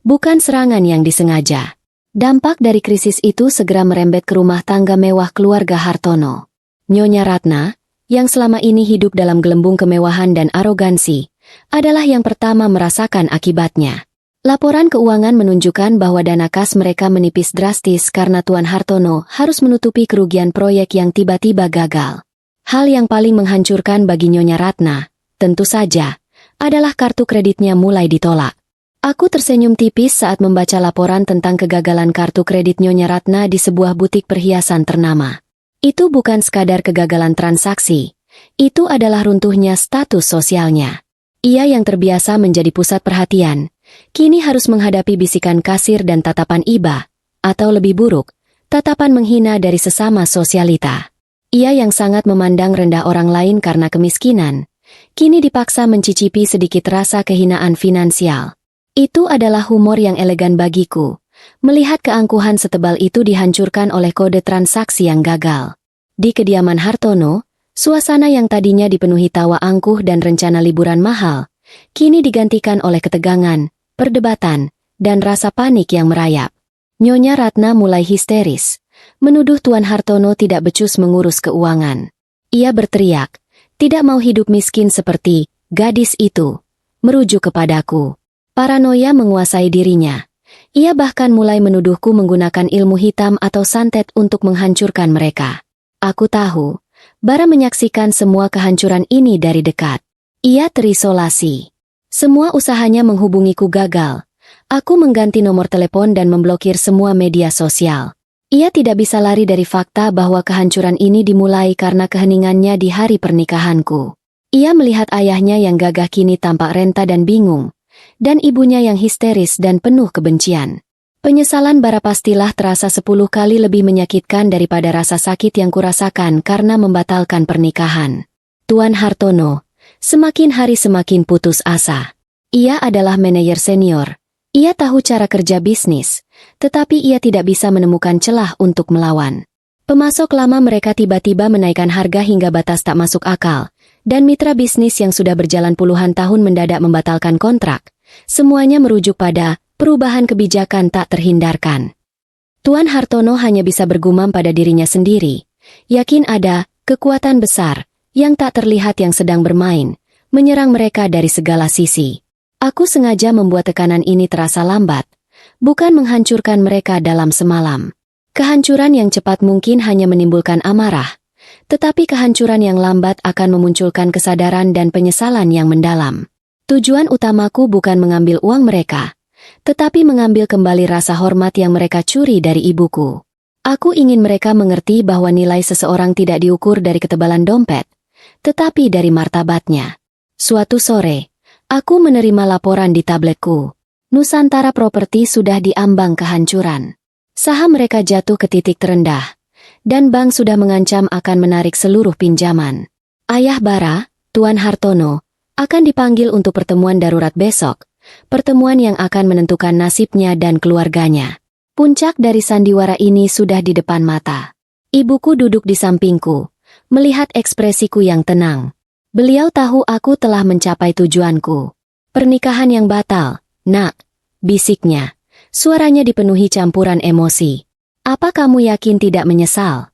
bukan serangan yang disengaja. Dampak dari krisis itu segera merembet ke rumah tangga mewah keluarga Hartono. Nyonya Ratna, yang selama ini hidup dalam gelembung kemewahan dan arogansi, adalah yang pertama merasakan akibatnya. Laporan keuangan menunjukkan bahwa dana kas mereka menipis drastis karena Tuan Hartono harus menutupi kerugian proyek yang tiba-tiba gagal. Hal yang paling menghancurkan bagi Nyonya Ratna, tentu saja, adalah kartu kreditnya mulai ditolak. Aku tersenyum tipis saat membaca laporan tentang kegagalan kartu kredit Nyonya Ratna di sebuah butik perhiasan ternama. Itu bukan sekadar kegagalan transaksi, itu adalah runtuhnya status sosialnya. Ia yang terbiasa menjadi pusat perhatian, kini harus menghadapi bisikan kasir dan tatapan iba, atau lebih buruk, tatapan menghina dari sesama sosialita. Ia yang sangat memandang rendah orang lain karena kemiskinan, kini dipaksa mencicipi sedikit rasa kehinaan finansial. Itu adalah humor yang elegan bagiku. Melihat keangkuhan setebal itu dihancurkan oleh kode transaksi yang gagal. Di kediaman Hartono, suasana yang tadinya dipenuhi tawa angkuh dan rencana liburan mahal, kini digantikan oleh ketegangan, perdebatan, dan rasa panik yang merayap. Nyonya Ratna mulai histeris, menuduh Tuan Hartono tidak becus mengurus keuangan. Ia berteriak, tidak mau hidup miskin seperti gadis itu, merujuk kepadaku. Paranoia menguasai dirinya. Ia bahkan mulai menuduhku menggunakan ilmu hitam atau santet untuk menghancurkan mereka. Aku tahu, Bara menyaksikan semua kehancuran ini dari dekat. Ia terisolasi. Semua usahanya menghubungiku gagal. Aku mengganti nomor telepon dan memblokir semua media sosial. Ia tidak bisa lari dari fakta bahwa kehancuran ini dimulai karena keheningannya di hari pernikahanku. Ia melihat ayahnya yang gagah kini tampak renta dan bingung, dan ibunya yang histeris dan penuh kebencian. Penyesalan Bara pastilah terasa 10 kali lebih menyakitkan daripada rasa sakit yang kurasakan karena membatalkan pernikahan. Tuan Hartono, semakin hari semakin putus asa. Ia adalah manajer senior. Ia tahu cara kerja bisnis, tetapi ia tidak bisa menemukan celah untuk melawan. Pemasok lama mereka tiba-tiba menaikkan harga hingga batas tak masuk akal, dan mitra bisnis yang sudah berjalan puluhan tahun mendadak membatalkan kontrak. Semuanya merujuk pada perubahan kebijakan tak terhindarkan. Tuan Hartono hanya bisa bergumam pada dirinya sendiri. Yakin ada kekuatan besar yang tak terlihat yang sedang bermain, menyerang mereka dari segala sisi. Aku sengaja membuat tekanan ini terasa lambat, bukan menghancurkan mereka dalam semalam. Kehancuran yang cepat mungkin hanya menimbulkan amarah, tetapi kehancuran yang lambat akan memunculkan kesadaran dan penyesalan yang mendalam. Tujuan utamaku bukan mengambil uang mereka, tetapi mengambil kembali rasa hormat yang mereka curi dari ibuku. Aku ingin mereka mengerti bahwa nilai seseorang tidak diukur dari ketebalan dompet, tetapi dari martabatnya. Suatu sore, aku menerima laporan di tabletku. Nusantara Properti sudah diambang kehancuran. Saham mereka jatuh ke titik terendah, dan bank sudah mengancam akan menarik seluruh pinjaman. Ayah Bara, Tuan Hartono, akan dipanggil untuk pertemuan darurat besok. Pertemuan yang akan menentukan nasibnya dan keluarganya. Puncak dari sandiwara ini sudah di depan mata. Ibuku duduk di sampingku, melihat ekspresiku yang tenang. Beliau tahu aku telah mencapai tujuanku. Pernikahan yang batal, nak, bisiknya. Suaranya dipenuhi campuran emosi. Apa kamu yakin tidak menyesal?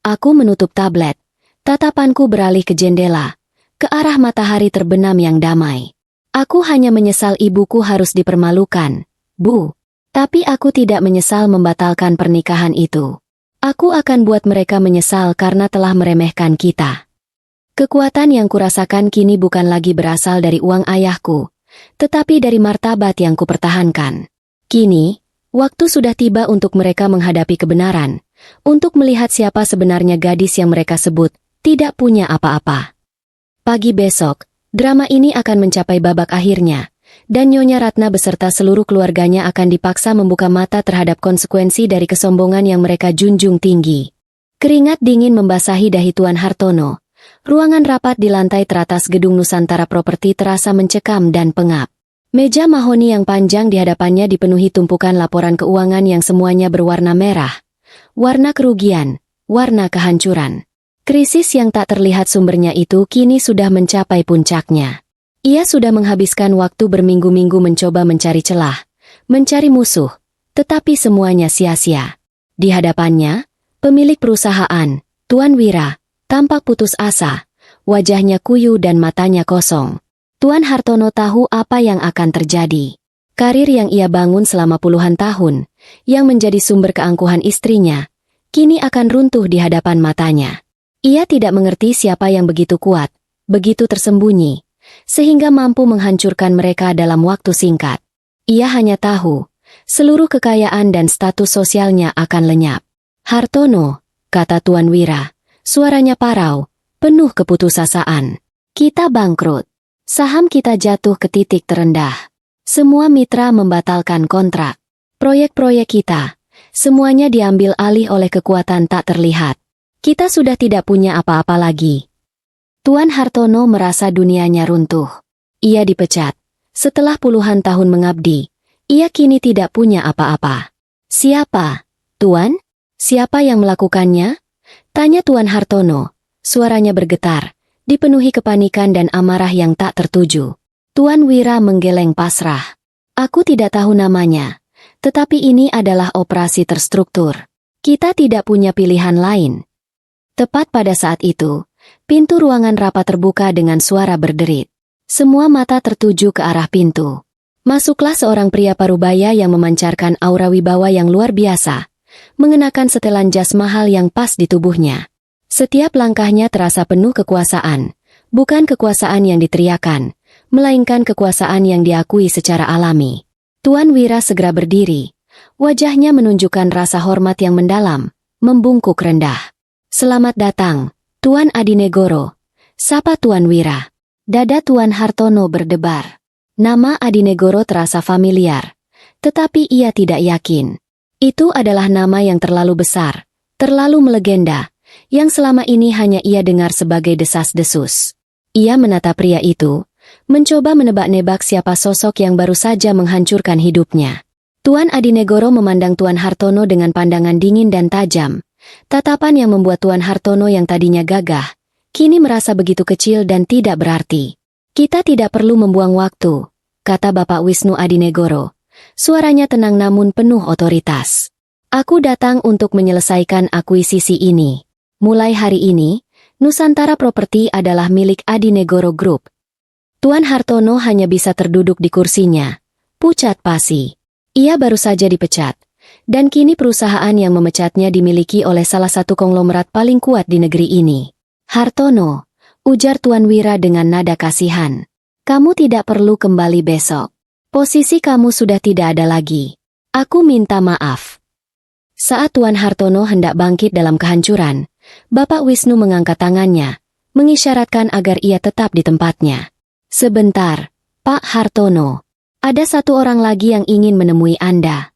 Aku menutup tablet. Tatapanku beralih ke jendela, ke arah matahari terbenam yang damai. Aku hanya menyesal ibuku harus dipermalukan, Bu. Tapi aku tidak menyesal membatalkan pernikahan itu. Aku akan buat mereka menyesal karena telah meremehkan kita. Kekuatan yang kurasakan kini bukan lagi berasal dari uang ayahku, tetapi dari martabat yang kupertahankan. Kini, waktu sudah tiba untuk mereka menghadapi kebenaran, untuk melihat siapa sebenarnya gadis yang mereka sebut tidak punya apa-apa. Pagi besok, drama ini akan mencapai babak akhirnya, dan Nyonya Ratna beserta seluruh keluarganya akan dipaksa membuka mata terhadap konsekuensi dari kesombongan yang mereka junjung tinggi. Keringat dingin membasahi dahi Tuan Hartono. Ruangan rapat di lantai teratas gedung Nusantara Properti terasa mencekam dan pengap. Meja mahoni yang panjang di hadapannya dipenuhi tumpukan laporan keuangan yang semuanya berwarna merah. Warna kerugian, warna kehancuran. Krisis yang tak terlihat sumbernya itu kini sudah mencapai puncaknya. Ia sudah menghabiskan waktu berminggu-minggu mencoba mencari celah, mencari musuh, tetapi semuanya sia-sia. Di hadapannya, pemilik perusahaan, Tuan Wira, tampak putus asa, wajahnya kuyu dan matanya kosong. Tuan Hartono tahu apa yang akan terjadi. Karir yang ia bangun selama puluhan tahun, yang menjadi sumber keangkuhan istrinya, kini akan runtuh di hadapan matanya. Ia tidak mengerti siapa yang begitu kuat, begitu tersembunyi, sehingga mampu menghancurkan mereka dalam waktu singkat. Ia hanya tahu, seluruh kekayaan dan status sosialnya akan lenyap. "Hartono," kata Tuan Wira, suaranya parau, penuh keputusasaan. "Kita bangkrut. Saham kita jatuh ke titik terendah. Semua mitra membatalkan kontrak. Proyek-proyek kita, semuanya diambil alih oleh kekuatan tak terlihat. Kita sudah tidak punya apa-apa lagi." Tuan Hartono merasa dunianya runtuh. Ia dipecat. Setelah puluhan tahun mengabdi, ia kini tidak punya apa-apa. "Siapa, Tuan? Siapa yang melakukannya?" tanya Tuan Hartono. Suaranya bergetar, dipenuhi kepanikan dan amarah yang tak tertuju. Tuan Wira menggeleng pasrah. "Aku tidak tahu namanya, tetapi ini adalah operasi terstruktur. Kita tidak punya pilihan lain." Tepat pada saat itu, pintu ruangan rapat terbuka dengan suara berderit. Semua mata tertuju ke arah pintu. Masuklah seorang pria parubaya yang memancarkan aura wibawa yang luar biasa, mengenakan setelan jas mahal yang pas di tubuhnya. Setiap langkahnya terasa penuh kekuasaan, bukan kekuasaan yang diteriakan, melainkan kekuasaan yang diakui secara alami. Tuan Wira segera berdiri. Wajahnya menunjukkan rasa hormat yang mendalam, membungkuk rendah. "Selamat datang, Tuan Adinegoro," sapa Tuan Wira. Dada Tuan Hartono berdebar. Nama Adinegoro terasa familiar, tetapi ia tidak yakin. Itu adalah nama yang terlalu besar, terlalu melegenda, yang selama ini hanya ia dengar sebagai desas-desus. Ia menatap pria itu, mencoba menebak-nebak siapa sosok yang baru saja menghancurkan hidupnya. Tuan Adinegoro memandang Tuan Hartono dengan pandangan dingin dan tajam, tatapan yang membuat Tuan Hartono yang tadinya gagah, kini merasa begitu kecil dan tidak berarti. "Kita tidak perlu membuang waktu," kata Bapak Wisnu Adinegoro. Suaranya tenang namun penuh otoritas. "Aku datang untuk menyelesaikan akuisisi ini. Mulai hari ini, Nusantara Property adalah milik Adinegoro Group." Tuan Hartono hanya bisa terduduk di kursinya, pucat pasi. Ia baru saja dipecat, dan kini perusahaan yang memecatnya dimiliki oleh salah satu konglomerat paling kuat di negeri ini. "Hartono," ujar Tuan Wira dengan nada kasihan, "kamu tidak perlu kembali besok. Posisi kamu sudah tidak ada lagi. Aku minta maaf." Saat Tuan Hartono hendak bangkit dalam kehancuran, Bapak Wisnu mengangkat tangannya, mengisyaratkan agar ia tetap di tempatnya. "Sebentar, Pak Hartono. Ada satu orang lagi yang ingin menemui Anda."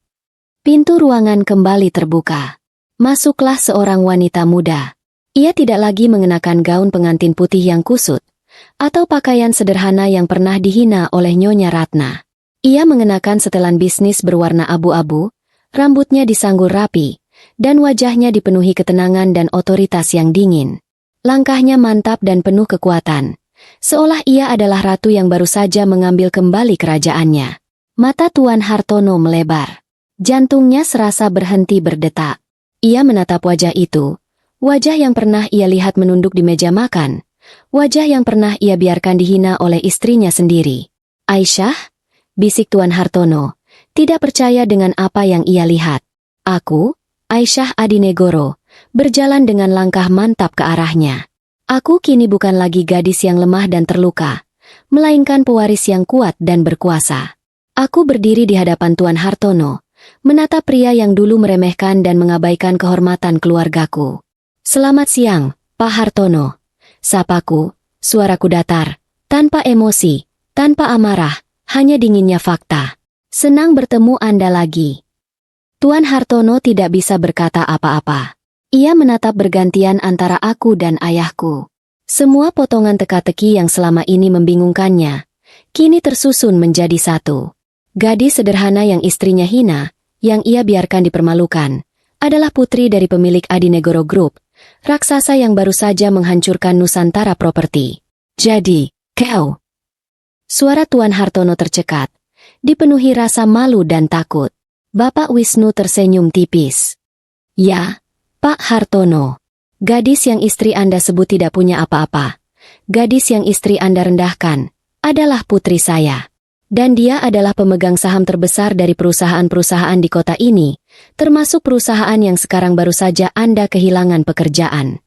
Pintu ruangan kembali terbuka. Masuklah seorang wanita muda. Ia tidak lagi mengenakan gaun pengantin putih yang kusut, atau pakaian sederhana yang pernah dihina oleh Nyonya Ratna. Ia mengenakan setelan bisnis berwarna abu-abu, rambutnya disanggul rapi, dan wajahnya dipenuhi ketenangan dan otoritas yang dingin. Langkahnya mantap dan penuh kekuatan, seolah ia adalah ratu yang baru saja mengambil kembali kerajaannya. Mata Tuan Hartono melebar. Jantungnya serasa berhenti berdetak. Ia menatap wajah itu, wajah yang pernah ia lihat menunduk di meja makan, wajah yang pernah ia biarkan dihina oleh istrinya sendiri. "Aisyah?" bisik Tuan Hartono, tidak percaya dengan apa yang ia lihat. "Aku, Aisyah Adinegoro," berjalan dengan langkah mantap ke arahnya. "Aku kini bukan lagi gadis yang lemah dan terluka, melainkan pewaris yang kuat dan berkuasa." Aku berdiri di hadapan Tuan Hartono, menatap pria yang dulu meremehkan dan mengabaikan kehormatan keluargaku. "Selamat siang, Pak Hartono," sapaku, suaraku datar, tanpa emosi, tanpa amarah, hanya dinginnya fakta. "Senang bertemu Anda lagi." Tuan Hartono tidak bisa berkata apa-apa. Ia menatap bergantian antara aku dan ayahku. Semua potongan teka-teki yang selama ini membingungkannya, kini tersusun menjadi satu. Gadis sederhana yang istrinya hina, yang ia biarkan dipermalukan, adalah putri dari pemilik Adinegoro Group, raksasa yang baru saja menghancurkan Nusantara Property. "Jadi, kau..." Suara Tuan Hartono tercekat, dipenuhi rasa malu dan takut. Bapak Wisnu tersenyum tipis. "Ya, Pak Hartono. Gadis yang istri Anda sebut tidak punya apa-apa. gadis yang istri Anda rendahkan, adalah putri saya. Dan dia adalah pemegang saham terbesar dari perusahaan-perusahaan di kota ini, termasuk perusahaan yang sekarang baru saja Anda kehilangan pekerjaan.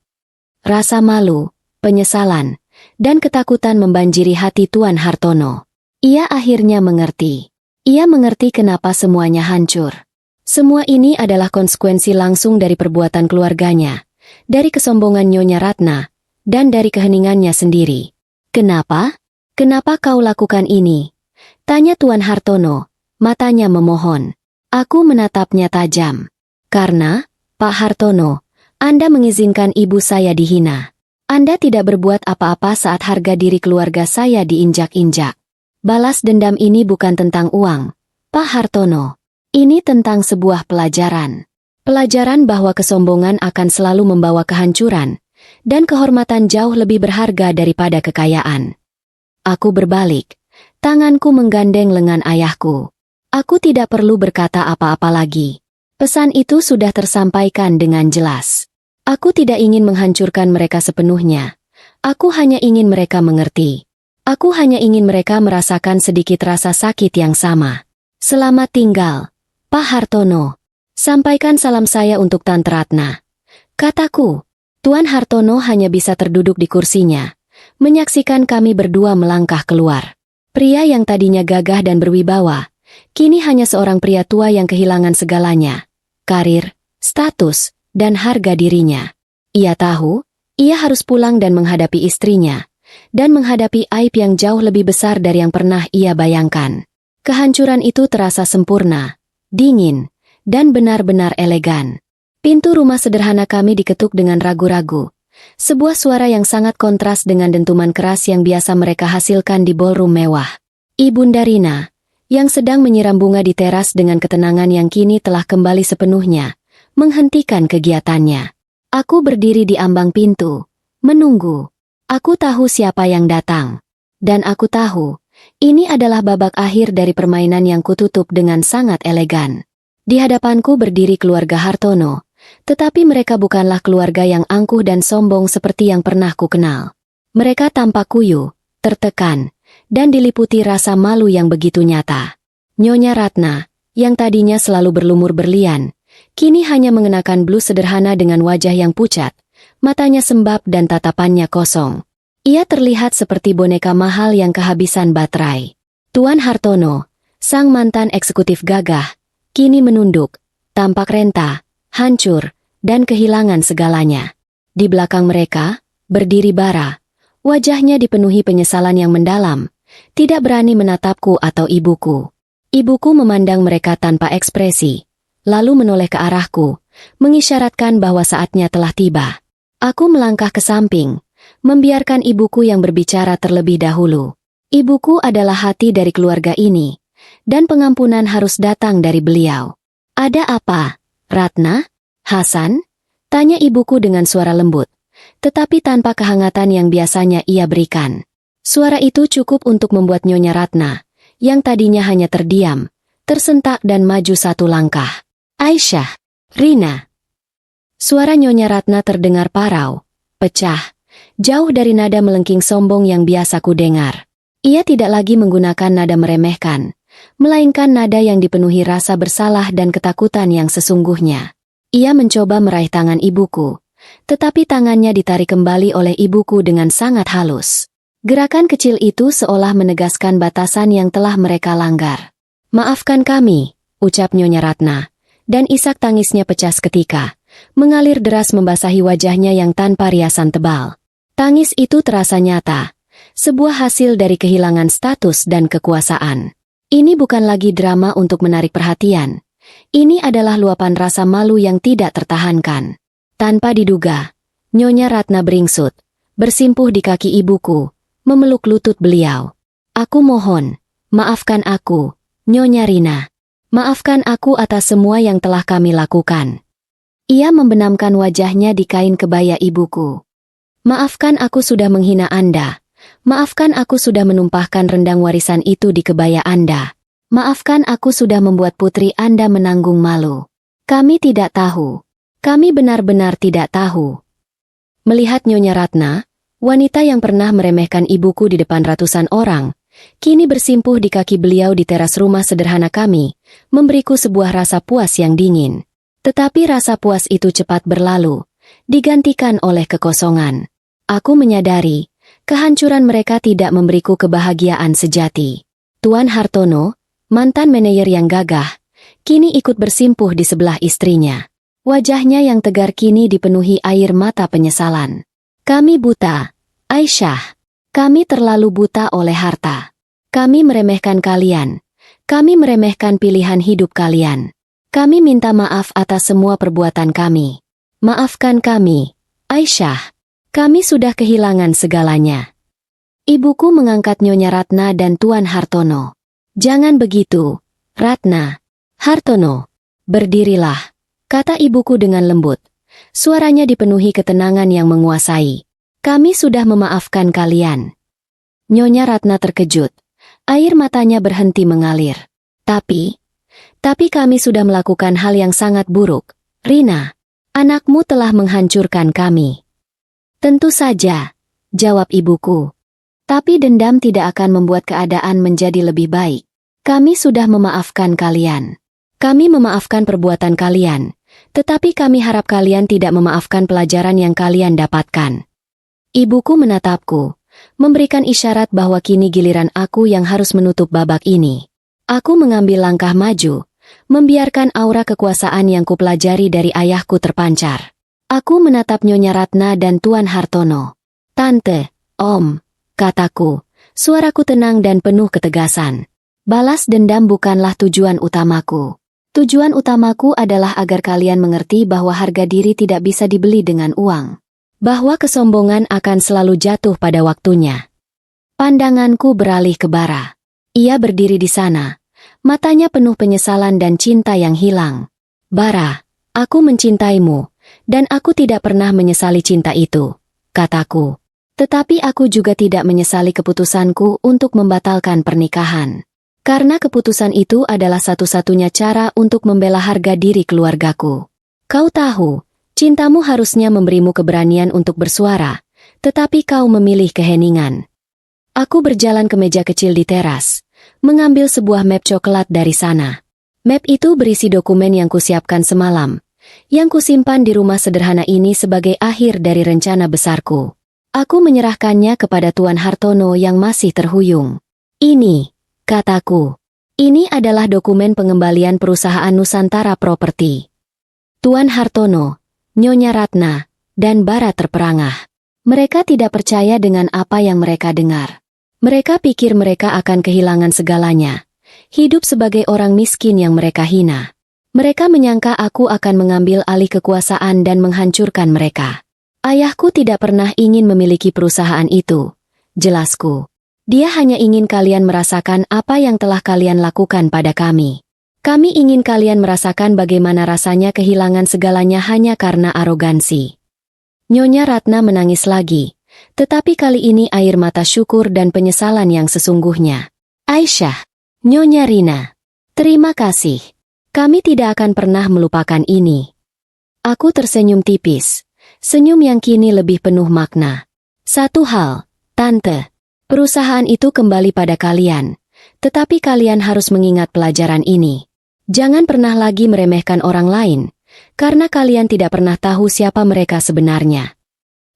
Rasa malu, penyesalan, dan ketakutan membanjiri hati Tuan Hartono. Ia akhirnya mengerti. Ia mengerti kenapa semuanya hancur. Semua ini adalah konsekuensi langsung dari perbuatan keluarganya, dari kesombongan Nyonya Ratna, dan dari keheningannya sendiri. Kenapa? Kenapa kau lakukan ini? Tanya Tuan Hartono, matanya memohon. Aku menatapnya tajam. Karena, Pak Hartono, Anda mengizinkan ibu saya dihina. Anda tidak berbuat apa-apa saat harga diri keluarga saya diinjak-injak. Balas dendam ini bukan tentang uang, Pak Hartono. Ini tentang sebuah pelajaran. Pelajaran bahwa kesombongan akan selalu membawa kehancuran, dan kehormatan jauh lebih berharga daripada kekayaan. Aku berbalik. Tanganku menggandeng lengan ayahku. Aku tidak perlu berkata apa-apa lagi. Pesan itu sudah tersampaikan dengan jelas. Aku tidak ingin menghancurkan mereka sepenuhnya. Aku hanya ingin mereka mengerti. Aku hanya ingin mereka merasakan sedikit rasa sakit yang sama. Selamat tinggal, Pak Hartono. Sampaikan salam saya untuk Tante Ratna. Kataku. Tuan Hartono hanya bisa terduduk di kursinya, menyaksikan kami berdua melangkah keluar. Pria yang tadinya gagah dan berwibawa, kini hanya seorang pria tua yang kehilangan segalanya. Karir, status, dan harga dirinya. Ia tahu, ia harus pulang dan menghadapi istrinya, dan menghadapi aib yang jauh lebih besar dari yang pernah ia bayangkan. Kehancuran itu terasa sempurna, dingin, dan benar-benar elegan. Pintu rumah sederhana kami diketuk dengan ragu-ragu. Sebuah suara yang sangat kontras dengan dentuman keras yang biasa mereka hasilkan di ballroom mewah. Ibunda Rina, yang sedang menyiram bunga di teras dengan ketenangan yang kini telah kembali sepenuhnya, menghentikan kegiatannya. Aku berdiri di ambang pintu, menunggu. Aku tahu siapa yang datang. Dan aku tahu, ini adalah babak akhir dari permainan yang kututup dengan sangat elegan. Di hadapanku berdiri keluarga Hartono, tetapi mereka bukanlah keluarga yang angkuh dan sombong seperti yang pernah ku kenal. Mereka tampak kuyu, tertekan, dan diliputi rasa malu yang begitu nyata. Nyonya Ratna, yang tadinya selalu berlumur berlian, kini hanya mengenakan blus sederhana dengan wajah yang pucat, matanya sembab dan tatapannya kosong. Ia terlihat seperti boneka mahal yang kehabisan baterai. Tuan Hartono, sang mantan eksekutif gagah, kini menunduk, tampak renta, hancur, dan kehilangan segalanya. Di belakang mereka, berdiri Bara. Wajahnya dipenuhi penyesalan yang mendalam, tidak berani menatapku atau ibuku. Ibuku memandang mereka tanpa ekspresi, lalu menoleh ke arahku, mengisyaratkan bahwa saatnya telah tiba. Aku melangkah ke samping, membiarkan ibuku yang berbicara terlebih dahulu. Ibuku adalah hati dari keluarga ini, dan pengampunan harus datang dari beliau. Ada apa, Ratna? Hasan? Tanya ibuku dengan suara lembut, tetapi tanpa kehangatan yang biasanya ia berikan. Suara itu cukup untuk membuat Nyonya Ratna, yang tadinya hanya terdiam, tersentak dan maju satu langkah. Aisyah, Rina. Suara Nyonya Ratna terdengar parau, pecah, jauh dari nada melengking sombong yang biasa ku dengar. Ia tidak lagi menggunakan nada meremehkan, melainkan nada yang dipenuhi rasa bersalah dan ketakutan yang sesungguhnya. Ia mencoba meraih tangan ibuku, tetapi tangannya ditarik kembali oleh ibuku dengan sangat halus. Gerakan kecil itu seolah menegaskan batasan yang telah mereka langgar. Maafkan kami, ucap Nyonya Ratna, dan isak tangisnya pecah seketika, mengalir deras membasahi wajahnya yang tanpa riasan tebal. Tangis itu terasa nyata, sebuah hasil dari kehilangan status dan kekuasaan. Ini bukan lagi drama untuk menarik perhatian. Ini adalah luapan rasa malu yang tidak tertahankan. Tanpa diduga, Nyonya Ratna beringsut, bersimpuh di kaki ibuku, memeluk lutut beliau. Aku mohon, maafkan aku, Nyonya Rina. Maafkan aku atas semua yang telah kami lakukan. Ia membenamkan wajahnya di kain kebaya ibuku. Maafkan aku sudah menghina Anda. Maafkan aku sudah menumpahkan rendang warisan itu di kebaya Anda. Maafkan aku sudah membuat putri Anda menanggung malu. Kami tidak tahu. Kami benar-benar tidak tahu. Melihat Nyonya Ratna, Wanita yang pernah meremehkan ibuku di depan ratusan orang, kini bersimpuh di kaki beliau di teras rumah sederhana kami, memberiku sebuah rasa puas yang dingin. Tetapi rasa puas itu cepat berlalu, digantikan oleh kekosongan. Aku menyadari, kehancuran mereka tidak memberiku kebahagiaan sejati. Tuan Hartono, mantan manajer yang gagah, kini ikut bersimpuh di sebelah istrinya. Wajahnya yang tegar kini dipenuhi air mata penyesalan. Kami buta, Aisyah. Kami terlalu buta oleh harta. Kami meremehkan kalian. Kami meremehkan pilihan hidup kalian. Kami minta maaf atas semua perbuatan kami. Maafkan kami, Aisyah. Kami sudah kehilangan segalanya. Ibuku mengangkat Nyonya Ratna dan Tuan Hartono. Jangan begitu, Ratna. Hartono, berdirilah, kata ibuku dengan lembut. Suaranya dipenuhi ketenangan yang menguasai. Kami sudah memaafkan kalian. Nyonya Ratna terkejut. Air matanya berhenti mengalir. Tapi kami sudah melakukan hal yang sangat buruk. Rina, anakmu telah menghancurkan kami. Tentu saja, jawab ibuku. Tapi dendam tidak akan membuat keadaan menjadi lebih baik. Kami sudah memaafkan kalian. Kami memaafkan perbuatan kalian. Tetapi kami harap kalian tidak memaafkan pelajaran yang kalian dapatkan. Ibuku menatapku, memberikan isyarat bahwa kini giliran aku yang harus menutup babak ini. Aku mengambil langkah maju, membiarkan aura kekuasaan yang kupelajari dari ayahku terpancar. Aku menatap Nyonya Ratna dan Tuan Hartono. Tante, Om, kataku, suaraku tenang dan penuh ketegasan. Balas dendam bukanlah tujuan utamaku. Tujuan utamaku adalah agar kalian mengerti bahwa harga diri tidak bisa dibeli dengan uang. Bahwa kesombongan akan selalu jatuh pada waktunya. Pandanganku beralih ke Bara. Ia berdiri di sana, matanya penuh penyesalan dan cinta yang hilang. Bara, aku mencintaimu, dan aku tidak pernah menyesali cinta itu, kataku. Tetapi aku juga tidak menyesali keputusanku untuk membatalkan pernikahan. Karena keputusan itu adalah satu-satunya cara untuk membela harga diri keluargaku. Kau tahu, cintamu harusnya memberimu keberanian untuk bersuara, tetapi kau memilih keheningan. Aku berjalan ke meja kecil di teras, mengambil sebuah map coklat dari sana. Map itu berisi dokumen yang kusiapkan semalam, yang kusimpan di rumah sederhana ini sebagai akhir dari rencana besarku. Aku menyerahkannya kepada Tuan Hartono yang masih terhuyung. Ini, kataku, ini adalah dokumen pengembalian perusahaan Nusantara Properti. Tuan Hartono, Nyonya Ratna, dan Bara terperangah. Mereka tidak percaya dengan apa yang mereka dengar. Mereka pikir mereka akan kehilangan segalanya. Hidup sebagai orang miskin yang mereka hina. Mereka menyangka aku akan mengambil alih kekuasaan dan menghancurkan mereka. Ayahku tidak pernah ingin memiliki perusahaan itu. Jelasku. Dia hanya ingin kalian merasakan apa yang telah kalian lakukan pada kami. Kami ingin kalian merasakan bagaimana rasanya kehilangan segalanya hanya karena arogansi. Nyonya Ratna menangis lagi, tetapi kali ini air mata syukur dan penyesalan yang sesungguhnya. Aisyah, Nyonya Rina, terima kasih. Kami tidak akan pernah melupakan ini. Aku tersenyum tipis, senyum yang kini lebih penuh makna. Satu hal, Tante, perusahaan itu kembali pada kalian, tetapi kalian harus mengingat pelajaran ini. Jangan pernah lagi meremehkan orang lain, karena kalian tidak pernah tahu siapa mereka sebenarnya.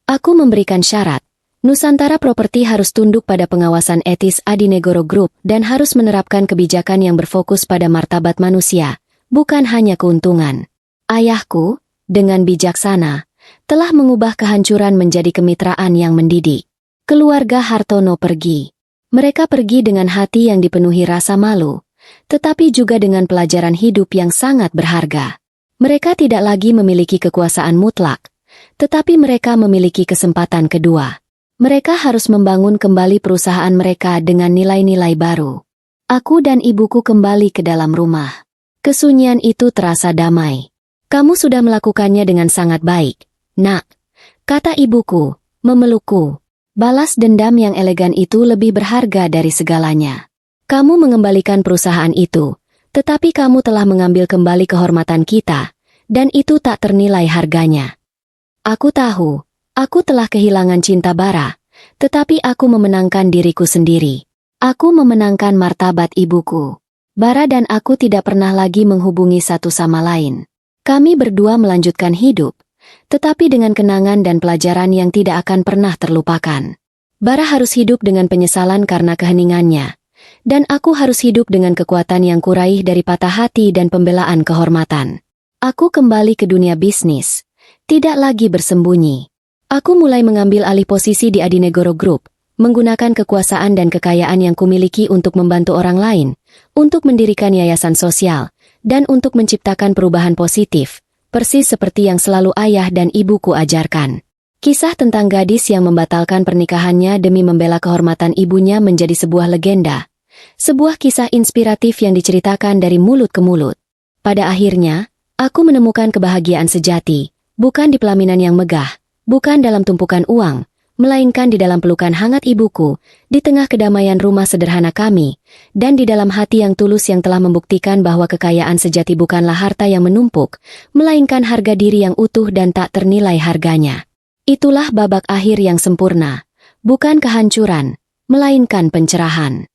Aku memberikan syarat, Nusantara Properti harus tunduk pada pengawasan etis Adinegoro Group dan harus menerapkan kebijakan yang berfokus pada martabat manusia, bukan hanya keuntungan. Ayahku, dengan bijaksana, telah mengubah kehancuran menjadi kemitraan yang mendidik. Keluarga Hartono pergi. Mereka pergi dengan hati yang dipenuhi rasa malu, tetapi juga dengan pelajaran hidup yang sangat berharga. Mereka tidak lagi memiliki kekuasaan mutlak, tetapi mereka memiliki kesempatan kedua. Mereka harus membangun kembali perusahaan mereka dengan nilai-nilai baru. Aku dan ibuku kembali ke dalam rumah. Kesunyian itu terasa damai. Kamu sudah melakukannya dengan sangat baik, Nak, kata ibuku, memelukku. Balas dendam yang elegan itu lebih berharga dari segalanya. Kamu mengembalikan perusahaan itu, tetapi kamu telah mengambil kembali kehormatan kita, dan itu tak ternilai harganya. Aku tahu, Aku telah kehilangan cinta Bara, tetapi aku memenangkan diriku sendiri. Aku memenangkan martabat ibuku. Bara dan aku tidak pernah lagi menghubungi satu sama lain. Kami berdua melanjutkan hidup, tetapi dengan kenangan dan pelajaran yang tidak akan pernah terlupakan. Bara harus hidup dengan penyesalan karena keheningannya, dan aku harus hidup dengan kekuatan yang kuraih dari patah hati dan pembelaan kehormatan. Aku kembali ke dunia bisnis, tidak lagi bersembunyi. Aku mulai mengambil alih posisi di Adinegoro Group, menggunakan kekuasaan dan kekayaan yang kumiliki untuk membantu orang lain, untuk mendirikan yayasan sosial, dan untuk menciptakan perubahan positif, persis seperti yang selalu ayah dan ibuku ajarkan. Kisah tentang gadis yang membatalkan pernikahannya demi membela kehormatan ibunya menjadi sebuah legenda, sebuah kisah inspiratif yang diceritakan dari mulut ke mulut. Pada akhirnya, aku menemukan kebahagiaan sejati, bukan di pelaminan yang megah, bukan dalam tumpukan uang, melainkan di dalam pelukan hangat ibuku, di tengah kedamaian rumah sederhana kami, dan di dalam hati yang tulus yang telah membuktikan bahwa kekayaan sejati bukanlah harta yang menumpuk, melainkan harga diri yang utuh dan tak ternilai harganya. Itulah babak akhir yang sempurna, bukan kehancuran, melainkan pencerahan.